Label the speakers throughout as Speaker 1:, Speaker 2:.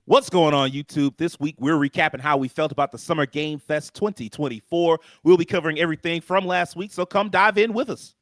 Speaker 1: What's going on, YouTube? This week, we're recapping how we felt about the Summer Game Fest 2024. We'll be covering everything from last week, so come dive in with us.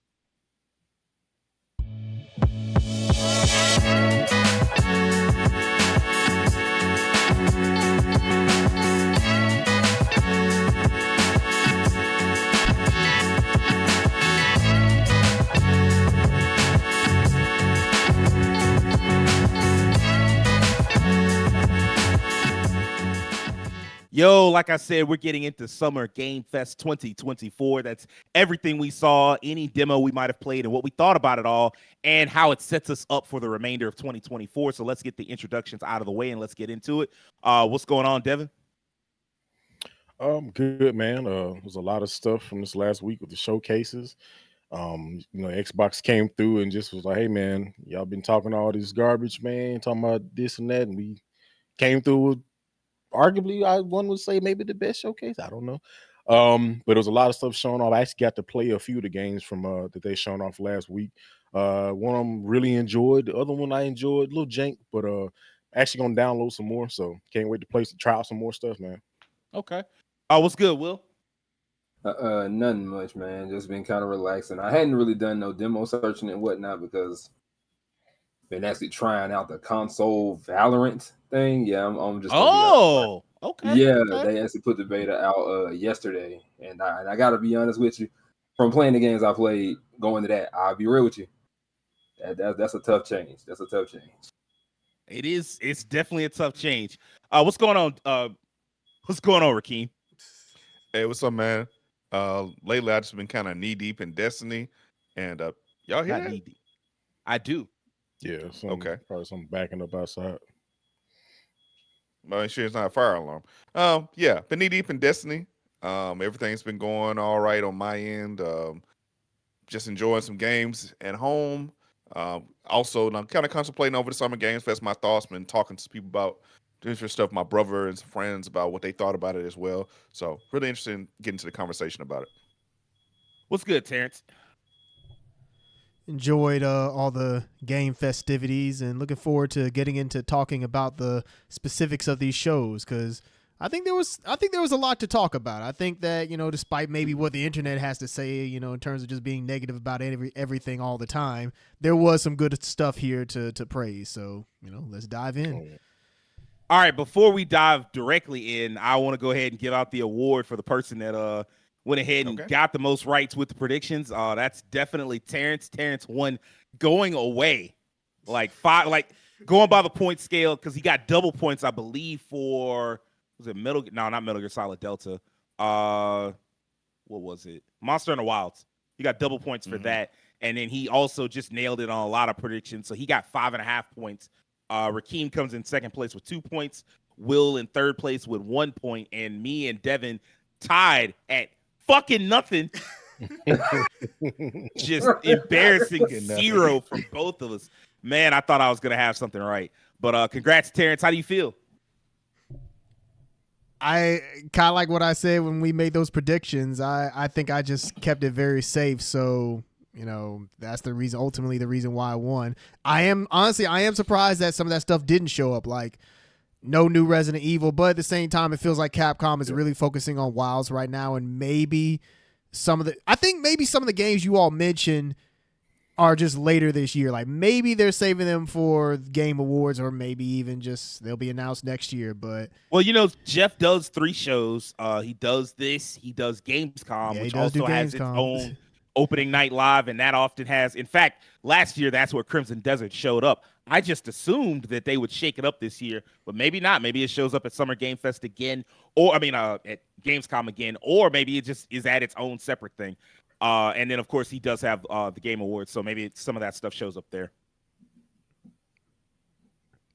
Speaker 1: Yo, like I said, we're getting into Summer Game Fest 2024. That's everything we saw, any demo we might have played, and what we thought about it all, and how it sets us up for the remainder of 2024. So let's get the introductions out of the way and let's get into it. What's going on, Devin?
Speaker 2: Good man. There's a lot of stuff from this last week with the showcases. Xbox came through and just was like, "Hey man, y'all been talking all this garbage, man, talking about this and that," and we came through with arguably, one would say maybe the best showcase. I don't know. But there was a lot of stuff shown off. I actually got to play a few of the games from that they shown off last week. One of them really enjoyed. The other one I enjoyed, a little jank, but actually gonna download some more. So can't wait to try out some more stuff, man.
Speaker 1: Okay. What's good, Will?
Speaker 3: Nothing much, man. Just been kind of relaxing. I hadn't really done no demo searching and whatnot because been actually trying out the console Valorant thing. Yeah, I'm just.
Speaker 1: Okay.
Speaker 3: Yeah,
Speaker 1: okay.
Speaker 3: they actually put the beta out yesterday, and I gotta be honest with you. From playing the games I played, going to that, I'll be real with you. That's a tough change. That's a tough change.
Speaker 1: It is. It's definitely a tough change. What's going on? What's going on, Rakeem?
Speaker 4: Hey, what's up, man? Lately I just been kind of knee deep in Destiny, and y'all hear
Speaker 1: Not
Speaker 4: that?
Speaker 1: knee deep. I do.
Speaker 2: Yeah.
Speaker 4: Okay.
Speaker 2: Probably something backing up outside.
Speaker 4: Make sure it's not a fire alarm. Yeah, been knee deep in Destiny. Everything's been going all right on my end. Just enjoying some games at home. Also, I'm kind of contemplating over the Summer Games Fest my thoughts. Been talking to people about different stuff, my brother and some friends about what they thought about it as well. So really interested in getting to the conversation about it.
Speaker 1: What's good, Terrence?
Speaker 5: Enjoyed all the game festivities and looking forward to getting into talking about the specifics of these shows because I think there was a lot to talk about. I think that, despite maybe what the internet has to say, in terms of just being negative about everything all the time, there was some good stuff here to praise. So, let's dive in.
Speaker 1: All right, before we dive directly in, I want to go ahead and give out the award for the person that went ahead and got the most rights with the predictions. That's definitely Terrence. Terrence won going away, going by the point scale because he got double points, I believe, for was it not Metal Gear Solid Delta. What was it? Monster in the Wilds. He got double points for that, and then he also just nailed it on a lot of predictions. So he got 5.5 points. Rakeem comes in second place with 2 points. Will in third place with 1 point, and me and Devin tied at fucking nothing. Just embarrassing 0 from both of us. Man, I thought I was gonna have something right. But congrats, Terrence. How do you feel?
Speaker 5: I kind of like what I said when we made those predictions. I think I just kept it very safe. So, that's ultimately the reason why I won. I am surprised that some of that stuff didn't show up. Like, no new Resident Evil, but at the same time, it feels like Capcom is really focusing on WoWs right now, and maybe some of the games you all mentioned are just later this year. Like, maybe they're saving them for Game Awards, or maybe even just they'll be announced next year. But
Speaker 1: Jeff does 3 shows. He does this. He does Gamescom, which also has its own opening night live, and that often has. In fact, last year that's where Crimson Desert showed up. I just assumed that they would shake it up this year, but maybe not. Maybe it shows up at Summer Game Fest again, or at Gamescom again, or maybe it just is at its own separate thing. And then, of course, he does have the Game Awards, so maybe some of that stuff shows up there.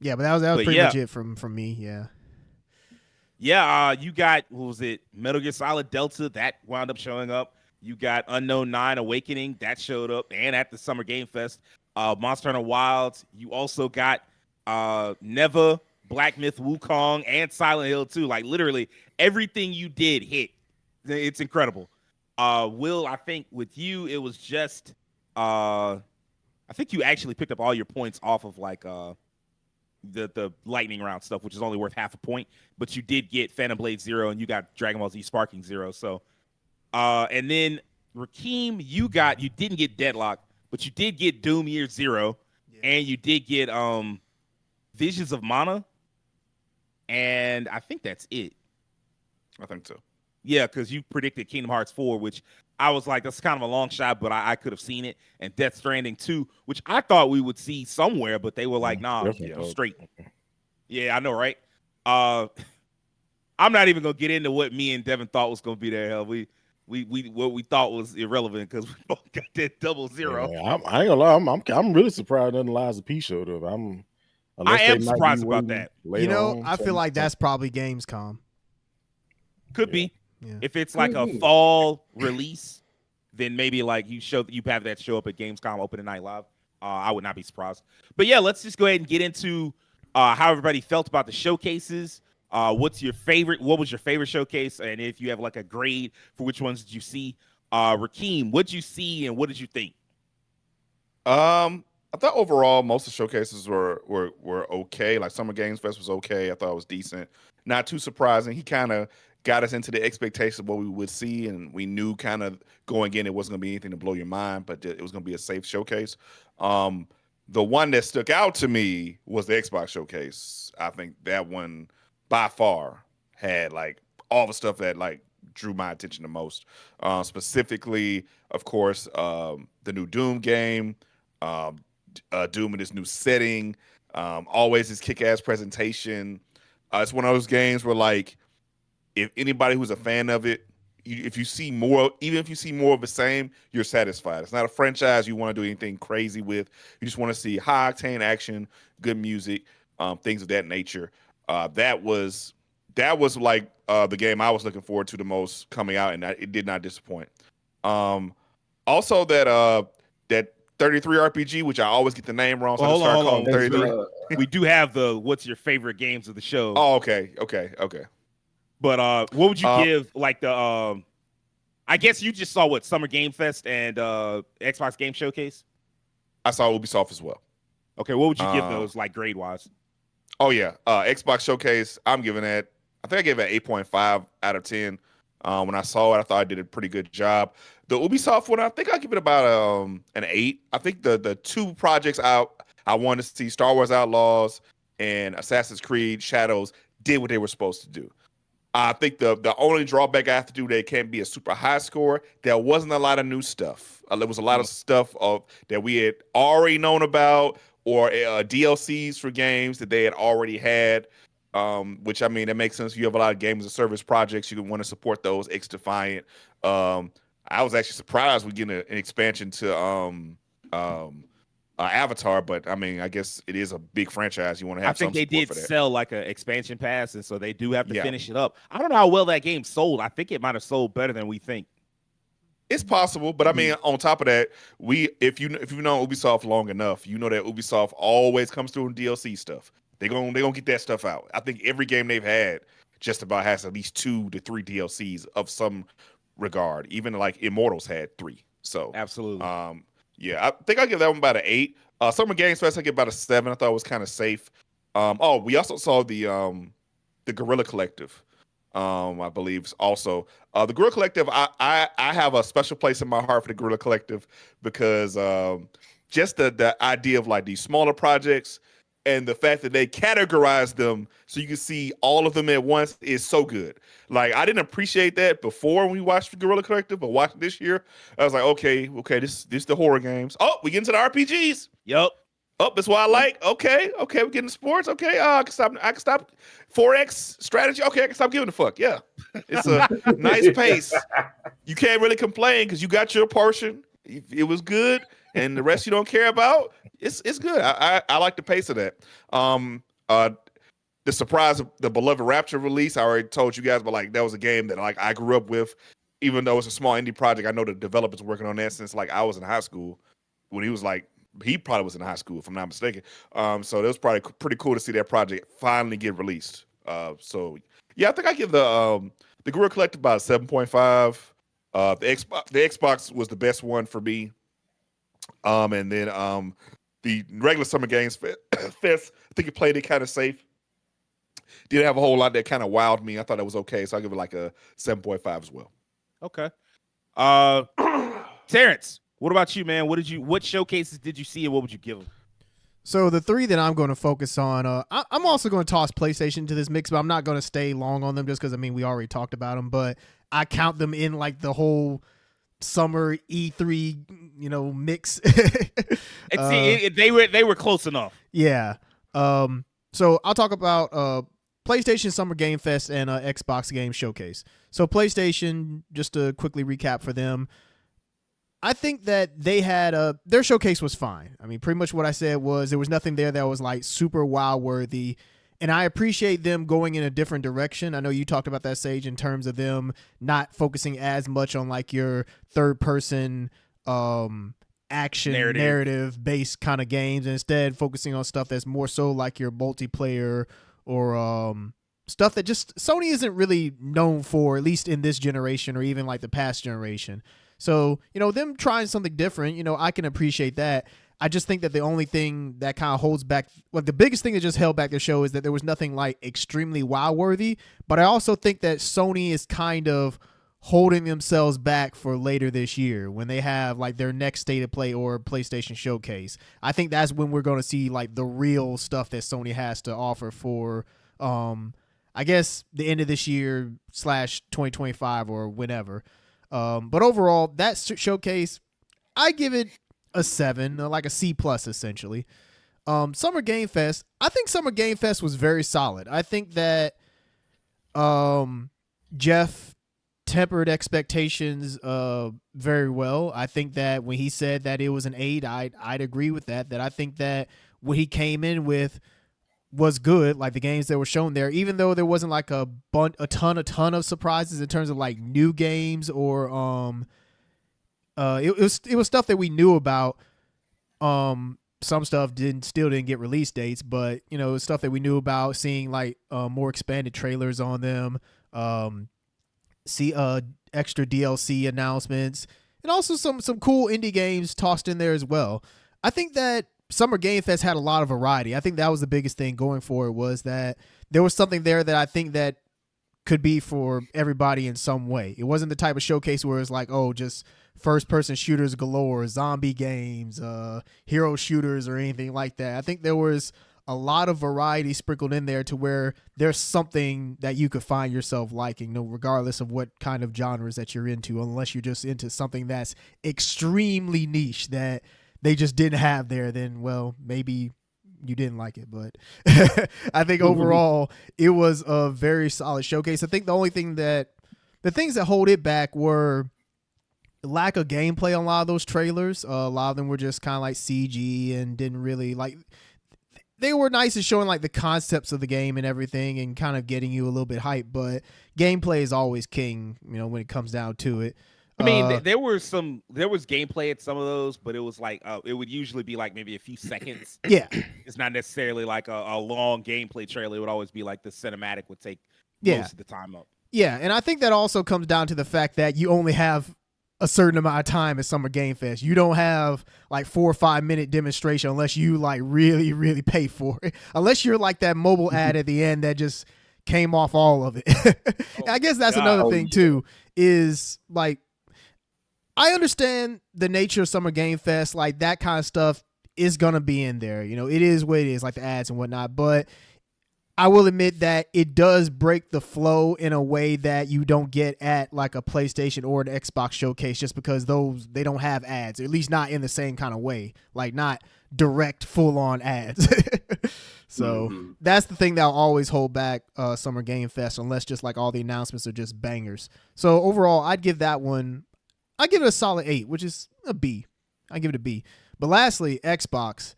Speaker 5: Yeah, but that was pretty much it from me. Yeah.
Speaker 1: Yeah, you got, what was it, Metal Gear Solid Delta, that wound up showing up. You got Unknown 9 Awakening, that showed up, and at the Summer Game Fest. Monster Hunter Wilds, you also got Neva, Black Myth Wukong, and Silent Hill 2. Like, literally, everything you did hit. It's incredible. Will, I think with you, it was just, I think you actually picked up all your points off of, the lightning round stuff, which is only worth half a point, but you did get Phantom Blade 0 and you got Dragon Ball Z Sparking 0. So, and then Rakeem, you didn't get Deadlock, but you did get Doom Year 0, and you did get Visions of Mana, and I think that's it.
Speaker 4: I think so.
Speaker 1: Yeah, because you predicted Kingdom Hearts 4, which I was like, that's kind of a long shot, but I could have seen it. And Death Stranding 2, which I thought we would see somewhere, but they were like, nah, straight. Yeah, I know, right? I'm not even gonna get into what me and Devin thought was gonna be there. Hell, we what we thought was irrelevant because we both got that 0-0.
Speaker 2: Yeah, I ain't gonna lie, I'm really surprised nothing Liza P showed up.
Speaker 1: I am surprised about that.
Speaker 5: You know, I feel like that's probably Gamescom.
Speaker 1: Could be.
Speaker 5: Yeah.
Speaker 1: If it's like a fall release, then maybe like you have that show up at Gamescom Open Night Live. I would not be surprised. But yeah, let's just go ahead and get into how everybody felt about the showcases. What was your favorite showcase? And if you have like a grade for which ones did you see? Rakeem, what did you see and what did you think?
Speaker 4: I thought overall most of the showcases were okay. Like Summer Games Fest was okay. I thought it was decent. Not too surprising. He kind of got us into the expectation of what we would see, and we knew kind of going in it wasn't going to be anything to blow your mind, but it was going to be a safe showcase. The one that stuck out to me was the Xbox showcase. I think that one by far had like all the stuff that like drew my attention the most. Specifically, of course, the new Doom game, Doom in this new setting, always his kick-ass presentation. It's one of those games where like if anybody who's a fan of it, if you see more of the same, you're satisfied. It's not a franchise you want to do anything crazy with. You just want to see high octane action, good music, things of that nature. That was like the game I was looking forward to the most coming out, and it did not disappoint. Also that 33 RPG, which I always get the name wrong, so I start calling 33.
Speaker 1: We do have the what's your favorite games of the show.
Speaker 4: Oh, okay.
Speaker 1: But what would you give like the I guess you just saw what Summer Game Fest and Xbox Game Showcase?
Speaker 4: I saw Ubisoft as well.
Speaker 1: Okay, what would you give those like grade wise?
Speaker 4: Oh yeah, Xbox Showcase. I think I gave it 8.5 out of 10. When I saw it, I thought I did a pretty good job. The Ubisoft one, I think I give it about an 8. I think the two projects I wanted to see, Star Wars Outlaws and Assassin's Creed Shadows, did what they were supposed to do. I think the only drawback I have to do, they can't be a super high score. There wasn't a lot of new stuff. There was a lot of stuff that we had already known about, or DLCs for games that they had already had. Which I mean, that makes sense. You have a lot of games as a service projects. You want to support those. X-Defiant. I was actually surprised we get an expansion to Avatar, but I mean, I guess it is a big franchise. You want to have. I think
Speaker 1: they did sell like an expansion pass, and so they do have to finish it up. I don't know how well that game sold. I think it might have sold better than we think.
Speaker 4: It's possible, but I mean, on top of that, if you know Ubisoft long enough, you know that Ubisoft always comes through in DLC stuff. They're gonna get that stuff out. I think every game they've had just about has at least 2 to 3 DLCs of some regard. Even like Immortals had 3. So
Speaker 1: absolutely.
Speaker 4: Yeah, I think I give that one about an 8. Summer Games Fest, I give about a 7. I thought it was kind of safe. We also saw the Guerrilla Collective. I believe also the Guerrilla Collective. I have a special place in my heart for the Guerrilla Collective because just the idea of like these smaller projects and the fact that they categorize them so you can see all of them at once is so good. Like I didn't appreciate that before when we watched the Guerrilla Collective, but watching this year, I was like, okay, this the horror games. Oh, we get into the RPGs.
Speaker 1: Yep.
Speaker 4: Oh, that's what I like. Okay, we get into sports. Okay, I can stop 4X strategy. Okay, I can stop giving a fuck. Yeah, it's a nice pace. You can't really complain because you got your portion. It was good, and the rest you don't care about. It's good. I like the pace of that. The surprise of the Beloved Rapture release, I already told you guys, but like that was a game that like I grew up with, even though it's a small indie project. I know the developers working on that since like I was in high school. When he probably was in high school, if I'm not mistaken. So it was probably pretty cool to see that project finally get released. So yeah, I think I give the Guerrilla Collective about 7.5. The Xbox was the best one for me. And then the regular Summer Games Fest. I think it played it kind of safe. Didn't have a whole lot that kind of wowed me. I thought that was okay, so I'll give it like a 7.5 as well.
Speaker 1: Okay. Terrence, what about you, man? What showcases did you see, and what would you give them?
Speaker 5: So the three that I'm going to focus on, I'm also going to toss PlayStation to this mix, but I'm not going to stay long on them just because, I mean, we already talked about them, but I count them in like the whole summer E3, mix.
Speaker 1: And see, they were close enough.
Speaker 5: Yeah. So I'll talk about PlayStation Summer Game Fest and Xbox Game Showcase. So PlayStation, just to quickly recap for them, I think that they had their showcase was fine. I mean, pretty much what I said was there was nothing there that was like super wow worthy. And I appreciate them going in a different direction. I know you talked about that, Sage, in terms of them not focusing as much on like your third person action narrative based kind of games, and instead focusing on stuff that's more so like your multiplayer or stuff that just Sony isn't really known for, at least in this generation or even like the past generation. So, them trying something different, I can appreciate that. I just think that the only thing that kind of holds back, well, the biggest thing that just held back the show is that there was nothing like extremely wow worthy. But I also think that Sony is kind of holding themselves back for later this year when they have like their next State of Play or PlayStation Showcase. I think that's when we're going to see like the real stuff that Sony has to offer for, I guess, the end of this year / 2025 or whenever. But overall, that showcase, I give it a 7, like a C+ essentially. Summer Game Fest, I think Summer Game Fest was very solid. I think that Jeff tempered expectations very well. I think that when he said that it was an 8, I'd agree with that. That I think that what he came in with was good, like the games that were shown there, even though there wasn't like a ton of surprises in terms of like new games or it was stuff that we knew about. Some stuff still didn't get release dates, but stuff that we knew about, seeing like more expanded trailers on them, see extra DLC announcements, and also some cool indie games tossed in there as well. I think that Summer Game Fest had a lot of variety. I think that was the biggest thing going for it, was that there was something there that I think that could be for everybody in some way. It wasn't the type of showcase where it's like, oh, just first-person shooters galore, zombie games, hero shooters, or anything like that. I think there was a lot of variety sprinkled in there to where there's something that you could find yourself liking, regardless of what kind of genres that you're into, unless you're just into something that's extremely niche that they just didn't have there. Then, well, maybe you didn't like it, but I think overall it was a very solid showcase. I think the things that hold it back were lack of gameplay on a lot of those trailers. A lot of them were just kind of like CG and didn't really like. They were nice at showing like the concepts of the game and everything and kind of getting you a little bit hyped, but gameplay is always king, when it comes down to it.
Speaker 1: I mean, there was gameplay at some of those, but it was like it would usually be like maybe a few seconds.
Speaker 5: Yeah,
Speaker 1: it's not necessarily like a long gameplay trailer. It would always be like the cinematic would take most of the time up.
Speaker 5: Yeah, and I think that also comes down to the fact that you only have a certain amount of time at Summer Game Fest. You don't have like 4 or 5 minute demonstration unless you like really, really pay for it. Unless you're like that mobile ad at the end that just came off all of it. I guess that's another thing too, is like, I understand the nature of Summer Game Fest, like that kind of stuff is going to be in there. It is what it is, like the ads and whatnot. But I will admit that it does break the flow in a way that you don't get at like a PlayStation or an Xbox showcase, just because they don't have ads, or at least not in the same kind of way, like not direct full on ads. So that's the thing that I'll always hold back Summer Game Fest, unless just like all the announcements are just bangers. So overall, I'd give that one, I give it a solid 8, which is a B. I give it a B. But lastly, Xbox,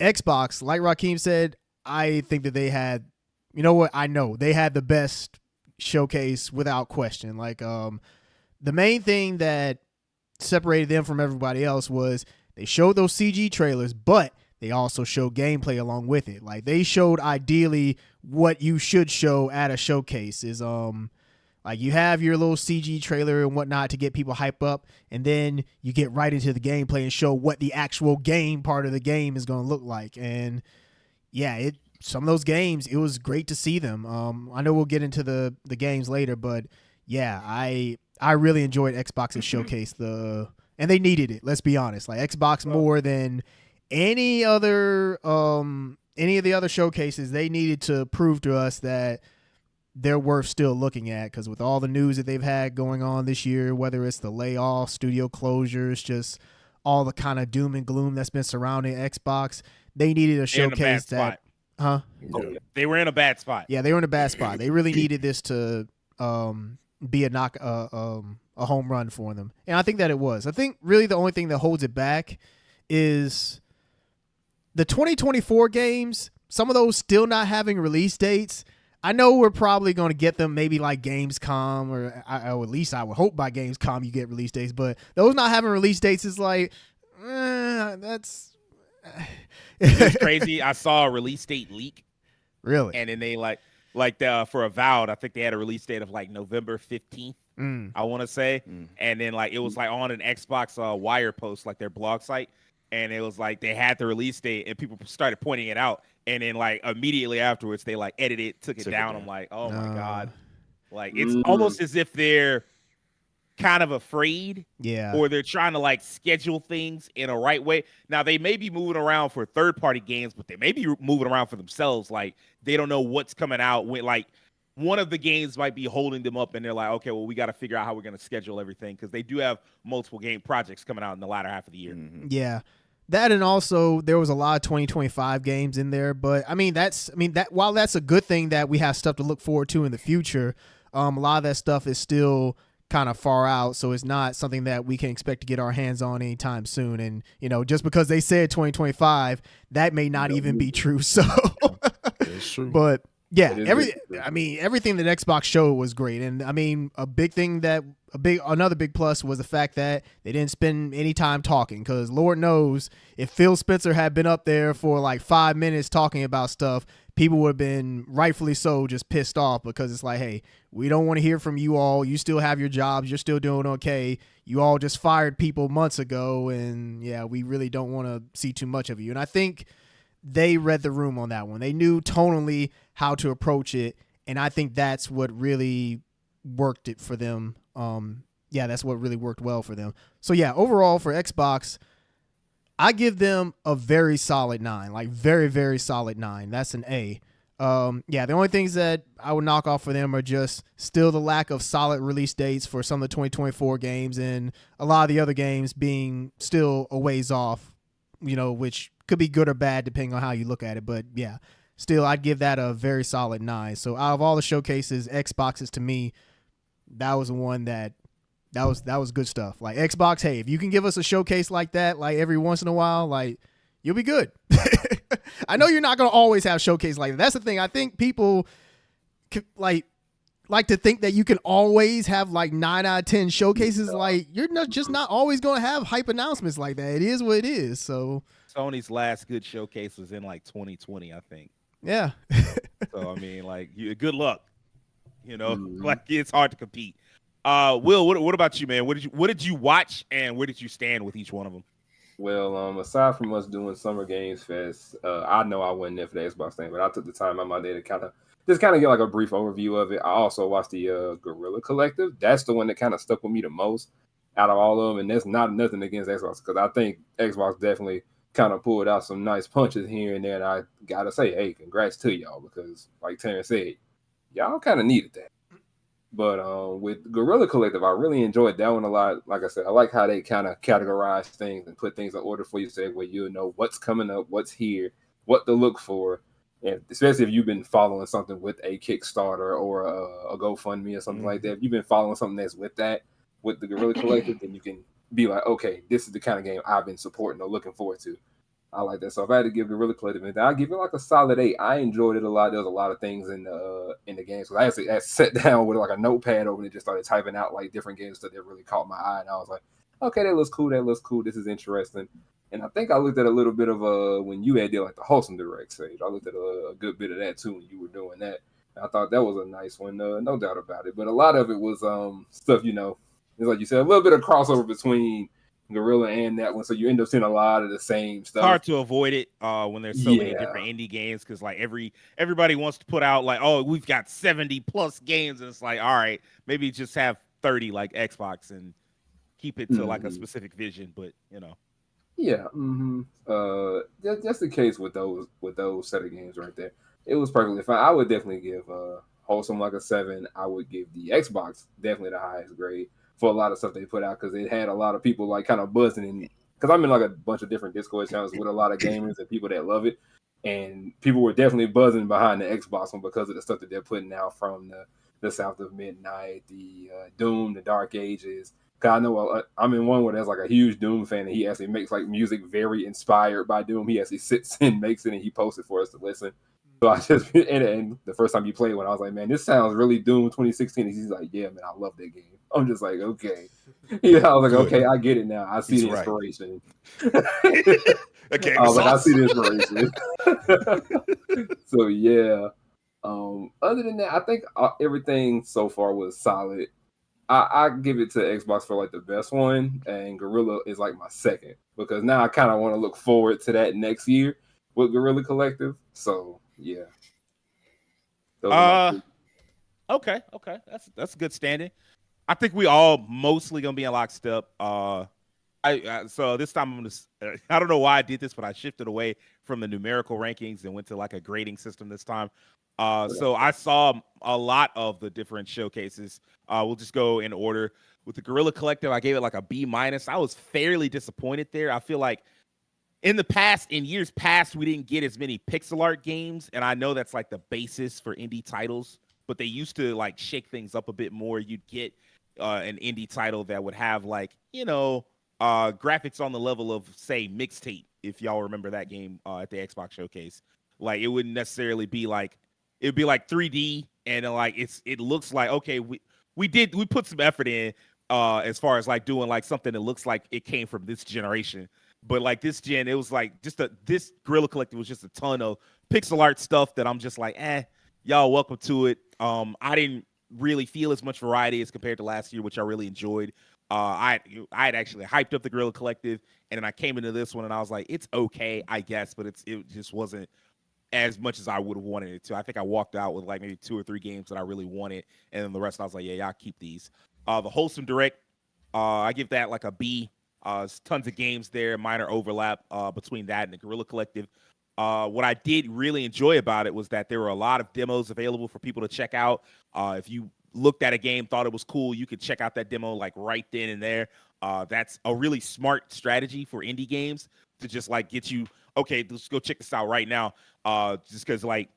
Speaker 5: like Rakeem said, I think that they had, I know they had the best showcase without question. Like, the main thing that separated them from everybody else was they showed those CG trailers, but they also showed gameplay along with it. Like, they showed ideally what you should show at a showcase is, like Like you have your little CG trailer and whatnot to get people hype up, and then you get right into the gameplay and show what the actual game part of the game is going to look like. And yeah, some of those games, it was great to see them. I know we'll get into the games later, but yeah, I really enjoyed Xbox's showcase. And they needed it. Let's be honest. Like Xbox more than any of the other showcases, they needed to prove to us that they're worth still looking at, because with all the news that they've had going on this year, whether it's the layoffs, studio closures, just all the kind of doom and gloom that's been surrounding Xbox, they needed a showcase that. Huh?
Speaker 1: They were in a bad spot.
Speaker 5: Yeah, they were in a bad spot. They really needed this to be a home run for them, and I think that it was. I think really the only thing that holds it back is the 2024 games. Some of those still not having release dates. I know we're probably going to get them maybe like Gamescom, or at least I would hope by Gamescom you get release dates, but those not having release dates is like, that's...
Speaker 1: It's crazy. I saw a release date leak.
Speaker 5: Really?
Speaker 1: And then they for Avowed, I think they had a release date of like November 15th, I want to say. And then like it was like on an Xbox Wire post, like their blog site. And it was like they had the release date and people started pointing it out. And then like immediately afterwards, they like edited, took it down. I'm like, oh my God. Like it's almost as if they're kind of afraid, or they're trying to like schedule things in a right way. Now they may be moving around for third-party games, but they may be moving around for themselves. Like they don't know what's coming out. When like one of the games might be holding them up, and they're like, okay, well, we got to figure out how we're going to schedule everything, because they do have multiple game projects coming out in the latter half of the year.
Speaker 5: Yeah. That, and also there was a lot of 2025 games in there, but while that's a good thing that we have stuff to look forward to in the future, a lot of that stuff is still kind of far out, so it's not something that we can expect to get our hands on anytime soon. And just because they said 2025, that may not even be true. So
Speaker 2: it's true.
Speaker 5: But yeah, everything that Xbox showed was great. And I mean, another big plus was the fact that they didn't spend any time talking, because Lord knows if Phil Spencer had been up there for like 5 minutes talking about stuff, people would have been rightfully so just pissed off, because it's like, hey, we don't want to hear from you all. You still have your jobs. You're still doing okay. You all just fired people months ago, and yeah, we really don't want to see too much of you. And I think they read the room on that one. They knew tonally how to approach it, and I think that's what really worked it for them. That's what really worked well for them. So yeah, overall for Xbox, I give them a very solid 9, like very, very solid 9. That's an A. The only things that I would knock off for them are just still the lack of solid release dates for some of the 2024 games, and a lot of the other games being still a ways off, which could be good or bad depending on how you look at it. But yeah, still I'd give that a very solid 9. So out of all the showcases, Xboxes to me, that was the one that was good stuff. Like Xbox, hey, if you can give us a showcase like that, like every once in a while, like you'll be good. I know you're not going to always have showcase like that. That's the thing. I think people like to think that you can always have like 9 out of 10 showcases. Like you're not always going to have hype announcements like that. It is what it is. So
Speaker 1: Sony's last good showcase was in like 2020, I think.
Speaker 5: Yeah.
Speaker 1: So I mean, like, good luck. Like it's hard to compete. Will, what about you, man? What did you watch, and where did you stand with each one of them?
Speaker 3: Well, aside from us doing Summer Games Fest, I know I wasn't there for the Xbox thing, but I took the time out my day to kind of get like a brief overview of it. I also watched the Guerrilla Collective. That's the one that kind of stuck with me the most out of all of them, and that's not nothing against Xbox, because I think Xbox definitely kind of pulled out some nice punches here and there, and I gotta say, hey, congrats to y'all, because like Terrence said, y'all kind of needed that. But with Guerrilla Collective, I really enjoyed that one a lot. Like I said, I like how they kind of categorize things and put things in order for you, so where you'll know what's coming up, what's here, what to look for. And especially if you've been following something with a Kickstarter or a GoFundMe or something like that. If you've been following something that's with the Guerrilla Collective, then you can be like, okay, this is the kind of game I've been supporting or looking forward to. I like that. So if I had to give Guerrilla Collective anything, I'd give it like a solid 8. I enjoyed it a lot. There was a lot of things in the games. So I sat down with like a notepad open and just started typing out like different games that really caught my eye. And I was like, okay, that looks cool. This is interesting. And I think I looked at a little bit of when you had did like the Wholesome Direct stage. I looked at a good bit of that too when you were doing that. I thought that was a nice one, no doubt about it. But a lot of it was stuff, it's like you said, a little bit of crossover between Guerrilla and that one, so you end up seeing a lot of the same stuff.
Speaker 1: It's hard to avoid it when there's so many different indie games, because like everybody wants to put out like, oh, we've got 70 plus games, and it's like, all right, maybe just have 30 like Xbox and keep it to like a specific vision, but
Speaker 3: Yeah, that's the case with those set of games right there. It was perfectly fine. I would definitely give Wholesome like a 7. I would give the Xbox definitely the highest grade for a lot of stuff they put out, because it had a lot of people like kind of buzzing, because I'm in like a bunch of different Discord channels with a lot of gamers and people that love it, and people were definitely buzzing behind the Xbox one because of the stuff that they're putting out from the South of Midnight, the Doom, the Dark Ages. Cause I know I'm in one where there's like a huge Doom fan, and he actually makes like music very inspired by Doom. He actually sits and makes it, and he posts it for us to listen. So I just and the first time you played one, I was like, man, this sounds really Doom 2016. And he's like, yeah, man, I love that game. I'm just like, okay. Yeah, I was like, okay, I get it now. I see the inspiration.
Speaker 4: Okay,
Speaker 3: I was like, I see the inspiration. So yeah. Other than that, I think everything so far was solid. I give it to Xbox for like the best one, and Guerrilla is like my second, because now I kind of want to look forward to that next year with Guerrilla Collective. So yeah.
Speaker 1: Okay, that's a good standing. I think we all mostly gonna be in lockstep. So this time I'm gonna. I don't know why I did this, but I shifted away from the numerical rankings and went to like a grading system this time. So I saw a lot of the different showcases. We'll just go in order. With the Guerrilla Collective, I gave it like a B-. I was fairly disappointed there. I feel like in years past, we didn't get as many pixel art games, and I know that's like the basis for indie titles, but they used to like shake things up a bit more. You'd get an indie title that would have like, graphics on the level of, say, Mixtape, if y'all remember that game at the Xbox showcase. Like, it wouldn't necessarily be like, it'd be like 3D, and like it looks like, okay, we put some effort in as far as like doing like something that looks like it came from this generation. But like this gen, it was like this Guerrilla Collective was just a ton of pixel art stuff that I'm just like, y'all welcome to it. I didn't really feel as much variety as compared to last year, which I really enjoyed. I had actually hyped up the Guerrilla Collective, and then I came into this one and I was like, it's okay, I guess, but it just wasn't as much as I would have wanted it to. I think I walked out with like maybe 2 or 3 games that I really wanted, and then the rest I was like, yeah, I'll keep these. The Wholesome Direct, I give that like a B. Tons of games there, minor overlap between that and the Guerrilla Collective. What I did really enjoy about it was that there were a lot of demos available for people to check out. If you looked at a game, thought it was cool, you could check out that demo like right then and there. That's a really smart strategy for indie games to just like get you, okay, let's go check this out right now. Just because like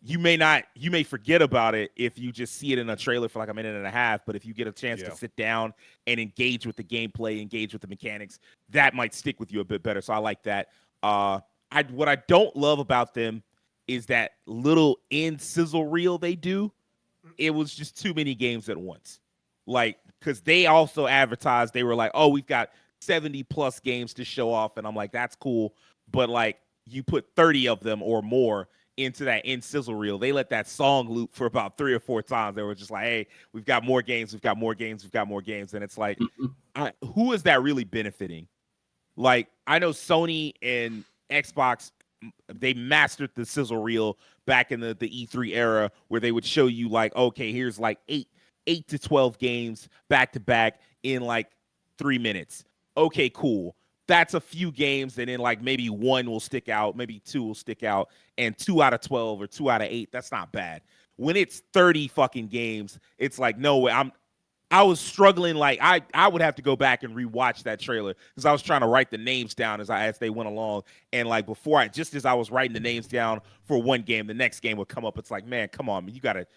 Speaker 1: you may forget about it if you just see it in a trailer for like a minute and a half, but if you get a chance to sit down and engage with the gameplay, engage with the mechanics, that might stick with you a bit better. So I like that. What I don't love about them is that little end sizzle reel they do. It was just too many games at once. Like, because they also advertised, they were like, oh, we've got 70 plus games to show off. And I'm like, that's cool. But like, you put 30 of them or more into that end sizzle reel. They let that song loop for about 3 or 4 times. They were just like, hey, we've got more games. We've got more games. We've got more games. And it's like, who is that really benefiting? Like, I know Sony and Xbox, they mastered the sizzle reel back in the E3 era, where they would show you like, okay, here's like 8 to 12 games back to back in like 3 minutes. Okay, cool. That's a few games, and then like maybe 1 will stick out, maybe 2 will stick out, and 2 out of 12 or 2 out of 8, that's not bad. When it's 30 fucking games, it's like, no way. I was struggling. Like I would have to go back and rewatch that trailer because I was trying to write the names down as they went along. And like just as I was writing the names down for one game, the next game would come up. It's like, man, come on, man, you gotta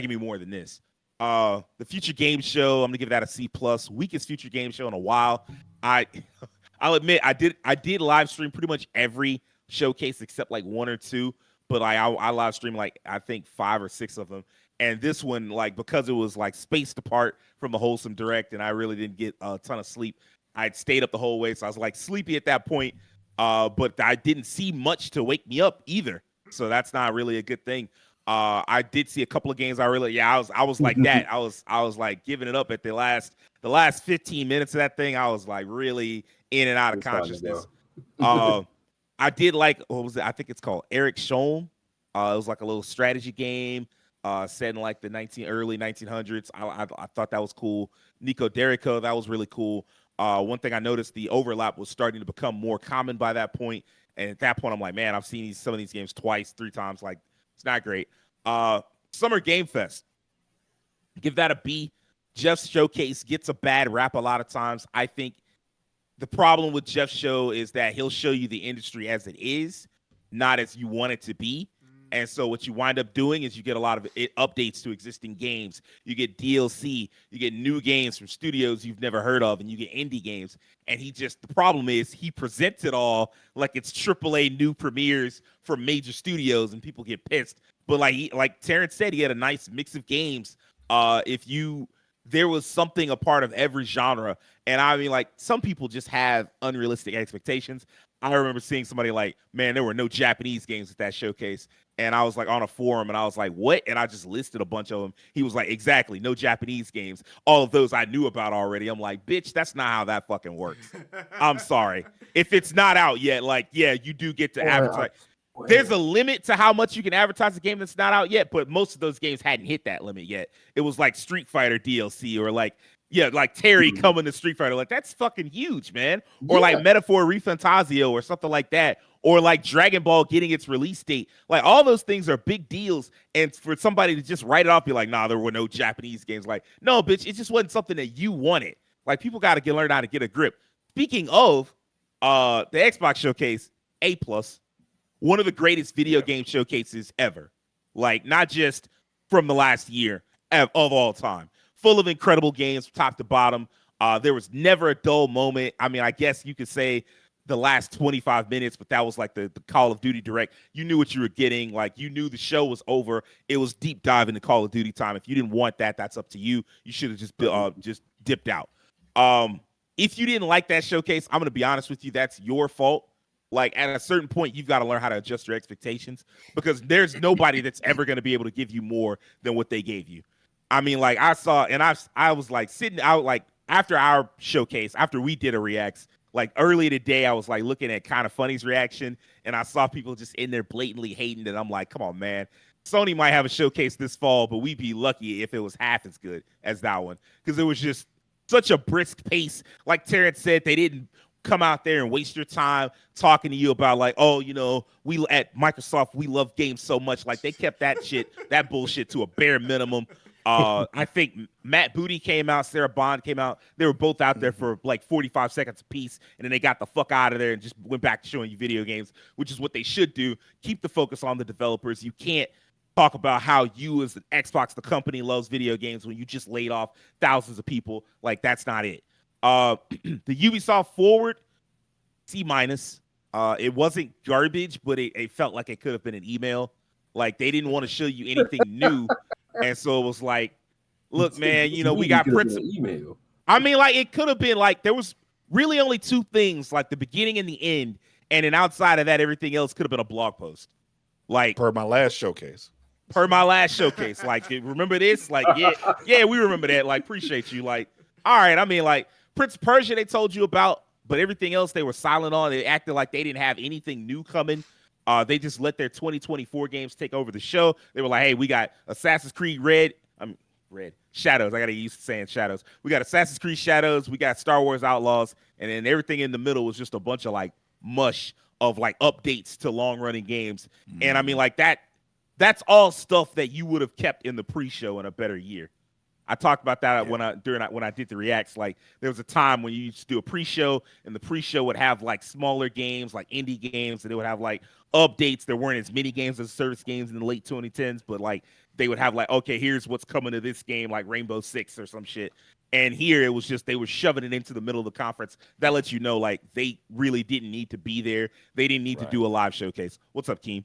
Speaker 1: give me more than this. The Future Game Show, I'm gonna give that a C+. Weakest Future Game Show in a while. I'll admit I did live stream pretty much every showcase except like 1 or 2, but like I live streamed like I think 5 or 6 of them. And this one, like, because it was like spaced apart from the Wholesome Direct, and I really didn't get a ton of sleep, I'd stayed up the whole way, so I was like sleepy at that point. But I didn't see much to wake me up either, so that's not really a good thing. I did see a couple of games I was like that. I was like giving it up at the last 15 minutes of that thing. I was like really in and out of consciousness. I did like, what was it? I think it's called Eric Sholm. It was like a little strategy game set in like the early 1900s. I thought that was cool. Nico Derico, that was really cool. One thing I noticed, the overlap was starting to become more common by that point. And at that point, I'm like, man, I've seen some of these games twice, 3 times. Like, it's not great. Summer Game Fest. Give that a B. Jeff's showcase gets a bad rap a lot of times. I think the problem with Jeff's show is that he'll show you the industry as it is, not as you want it to be. And so what you wind up doing is you get a lot of updates to existing games. You get DLC. You get new games from studios you've never heard of, and you get indie games. And the problem is he presents it all like it's AAA new premieres from major studios, and people get pissed. But like Terrence said, he had a nice mix of games. There was something a part of every genre. And I mean, like, some people just have unrealistic expectations. I remember seeing somebody like, man, there were no Japanese games at that showcase. And I was like on a forum and I was like, what? And I just listed a bunch of them. He was like, exactly, no Japanese games. All of those I knew about already. I'm like, bitch, that's not how that fucking works. I'm sorry. If it's not out yet, like, yeah, you do get to advertise. There's a limit to how much you can advertise a game that's not out yet, but most of those games hadn't hit that limit yet. It was like Street Fighter DLC or like Terry coming to Street Fighter. Like, that's fucking huge, man. Or like Metaphor ReFantazio or something like that. Or like Dragon Ball getting its release date. Like, all those things are big deals. And for somebody to just write it off, be like, nah, there were no Japanese games. Like, no, bitch, it just wasn't something that you wanted. Like, people got to learn how to get a grip. Speaking of the Xbox showcase, A+. One of the greatest video game showcases ever. Like, not just from the last year, of all time. Full of incredible games, top to bottom. There was never a dull moment. I mean, I guess you could say the last 25 minutes, but that was like the Call of Duty Direct. You knew what you were getting. Like, you knew the show was over. It was deep dive into Call of Duty time. If you didn't want that, that's up to you. You should have just dipped out. If you didn't like that showcase, I'm going to be honest with you, that's your fault. Like, at a certain point, you've got to learn how to adjust your expectations, because there's nobody that's ever going to be able to give you more than what they gave you. I mean, like, I was like sitting out, like, after our showcase, after we did a reacts, like early today, I was like looking at Kind of Funny's reaction, and I saw people just in there blatantly hating it. I'm like, come on, man. Sony might have a showcase this fall, but we'd be lucky if it was half as good as that one, because it was just such a brisk pace. Like Terrence said, they didn't come out there and waste your time talking to you about like, oh, you know, we at Microsoft, we love games so much. Like, they kept that bullshit to a bare minimum. I think Matt Booty came out, Sarah Bond came out. They were both out there for like 45 seconds apiece, and then they got the fuck out of there and just went back to showing you video games, which is what they should do. Keep the focus on the developers. You can't talk about how you as an Xbox, the company, loves video games when you just laid off thousands of people. Like, that's not it. The Ubisoft Forward, C-. It wasn't garbage, but it felt like it could have been an email. Like, they didn't want to show you anything new. And so it was like, look, man, you know, we got email. I mean, like, it could have been like, there was really only 2 things, like the beginning and the end. And then outside of that, everything else could have been a blog post. Like,
Speaker 4: per my last showcase.
Speaker 1: Like, remember this? Like, yeah, we remember that. Like, appreciate you. Like, all right. I mean, like, Prince of Persia, they told you about, but everything else they were silent on. They acted like they didn't have anything new coming. They just let their 2024 games take over the show. They were like, hey, we got Assassin's Creed Shadows. I got to get used to saying Shadows. We got Assassin's Creed Shadows. We got Star Wars Outlaws. And then everything in the middle was just a bunch of like mush of like updates to long running games. And I mean, like, that's all stuff that you would have kept in the pre-show in a better year. I talked about that when I did the reacts. Like, there was a time when you used to do a pre-show, and the pre-show would have like smaller games, like indie games, and it would have like updates. There weren't as many games as service games in the late 2010s, but like they would have like, okay, here's what's coming to this game, like Rainbow Six or some shit. And here it was just they were shoving it into the middle of the conference. That lets you know, like, they really didn't need to be there. They didn't need to do a live showcase. What's up, Keem?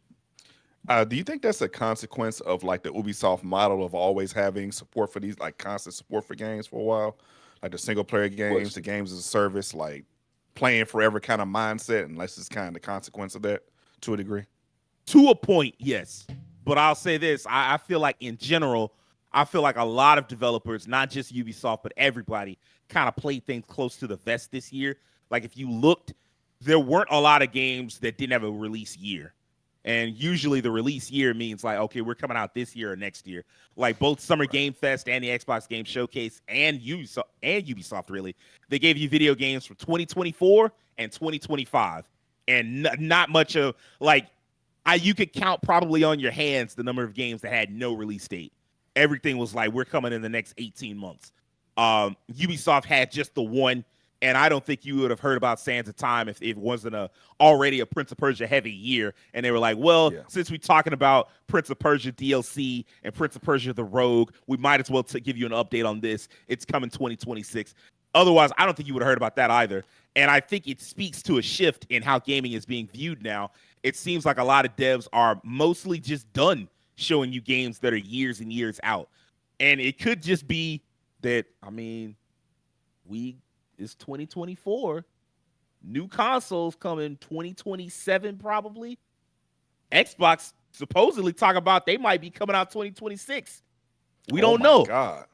Speaker 4: Do you think that's a consequence of like the Ubisoft model of always having support for these, like constant support for games for a while, like the single player games, the games as a service, like playing forever kind of mindset, and that's just kind of the consequence of that to a degree?
Speaker 1: To a point, yes. But I'll say this: I feel like in general, I feel like a lot of developers, not just Ubisoft, but everybody, kind of played things close to the vest this year. Like if you looked, there weren't a lot of games that didn't have a release year. And usually the release year means like, okay, we're coming out this year or next year. Like both Summer Game Fest and the Xbox Game Showcase and Ubisoft really, they gave you video games for 2024 and 2025. And not much of like, you could count probably on your hands the number of games that had no release date. Everything was like, we're coming in the next 18 months. Ubisoft had just the one. And I don't think you would have heard about Sands of Time if it wasn't already a Prince of Persia heavy year. And they were like, well, since we're talking about Prince of Persia DLC and Prince of Persia The Rogue, we might as well give you an update on this. It's coming 2026. Otherwise, I don't think you would have heard about that either. And I think it speaks to a shift in how gaming is being viewed now. It seems like a lot of devs are mostly just done showing you games that are years and years out. And it could just be that, I mean, it's 2024. New consoles coming 2027 probably. Xbox supposedly talk about they might be coming out 2026. We don't know.
Speaker 4: God.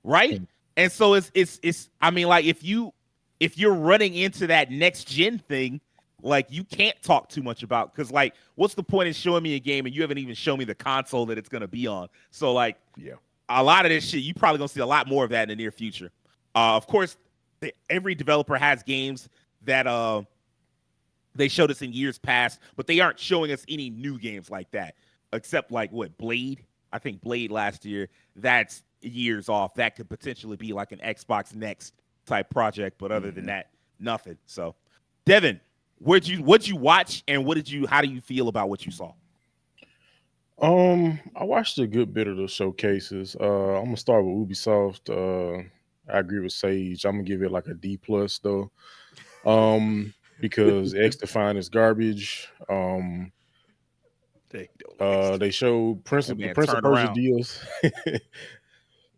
Speaker 1: Right? And so it's I mean, like if you're running into that next gen thing, like you can't talk too much about, because like what's the point in showing me a game and you haven't even shown me the console that it's gonna be on? So like a lot of this shit, you probably gonna see a lot more of that in the near future. Of course, every developer has games that they showed us in years past, but they aren't showing us any new games like that, except like Blade. I think Blade last year, that's years off. That could potentially be like an Xbox Next type project, but other than that, nothing. So, Devin, what'd you watch, and how do you feel about what you saw?
Speaker 2: I watched a good bit of the showcases. I'm gonna start with Ubisoft. I agree with Sage. I'm gonna give it like a D+ though, because XDefiant is garbage. They showed Prince of Persia deals.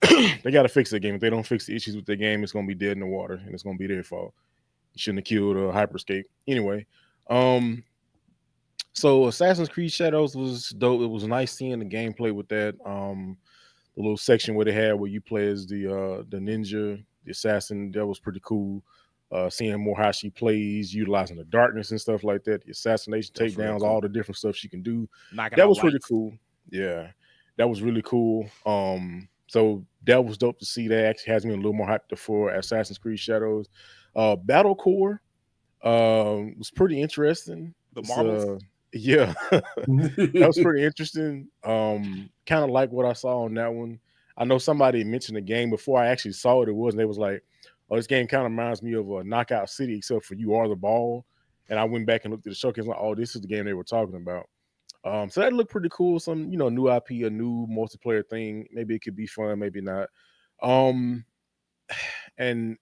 Speaker 2: They gotta fix the game. If they don't fix the issues with the game, it's gonna be dead in the water, and it's gonna be their fault. You shouldn't have killed Hyperscape anyway. So Assassin's Creed Shadows was dope. It was nice seeing the gameplay with that. The little section where they had where you play as the ninja, the assassin, that was pretty cool. Seeing more how she plays, utilizing the darkness and stuff like that, the assassination takedowns, really cool. All the different stuff she can do. That was pretty cool. Yeah, that was really cool. So that was dope to see. That actually has me a little more hyped for Assassin's Creed Shadows. Battle Core was pretty interesting.
Speaker 1: The marbles.
Speaker 2: Yeah, that was pretty interesting. Kind of like what I saw on that one. I know somebody mentioned the game before I actually saw it. It was, and they was like, "Oh, this game kind of reminds me of a Knockout City, except for you are the ball." And I went back and looked at the showcase, like, "Oh, this is the game they were talking about." So that looked pretty cool. Some, new IP, a new multiplayer thing. Maybe it could be fun, maybe not. And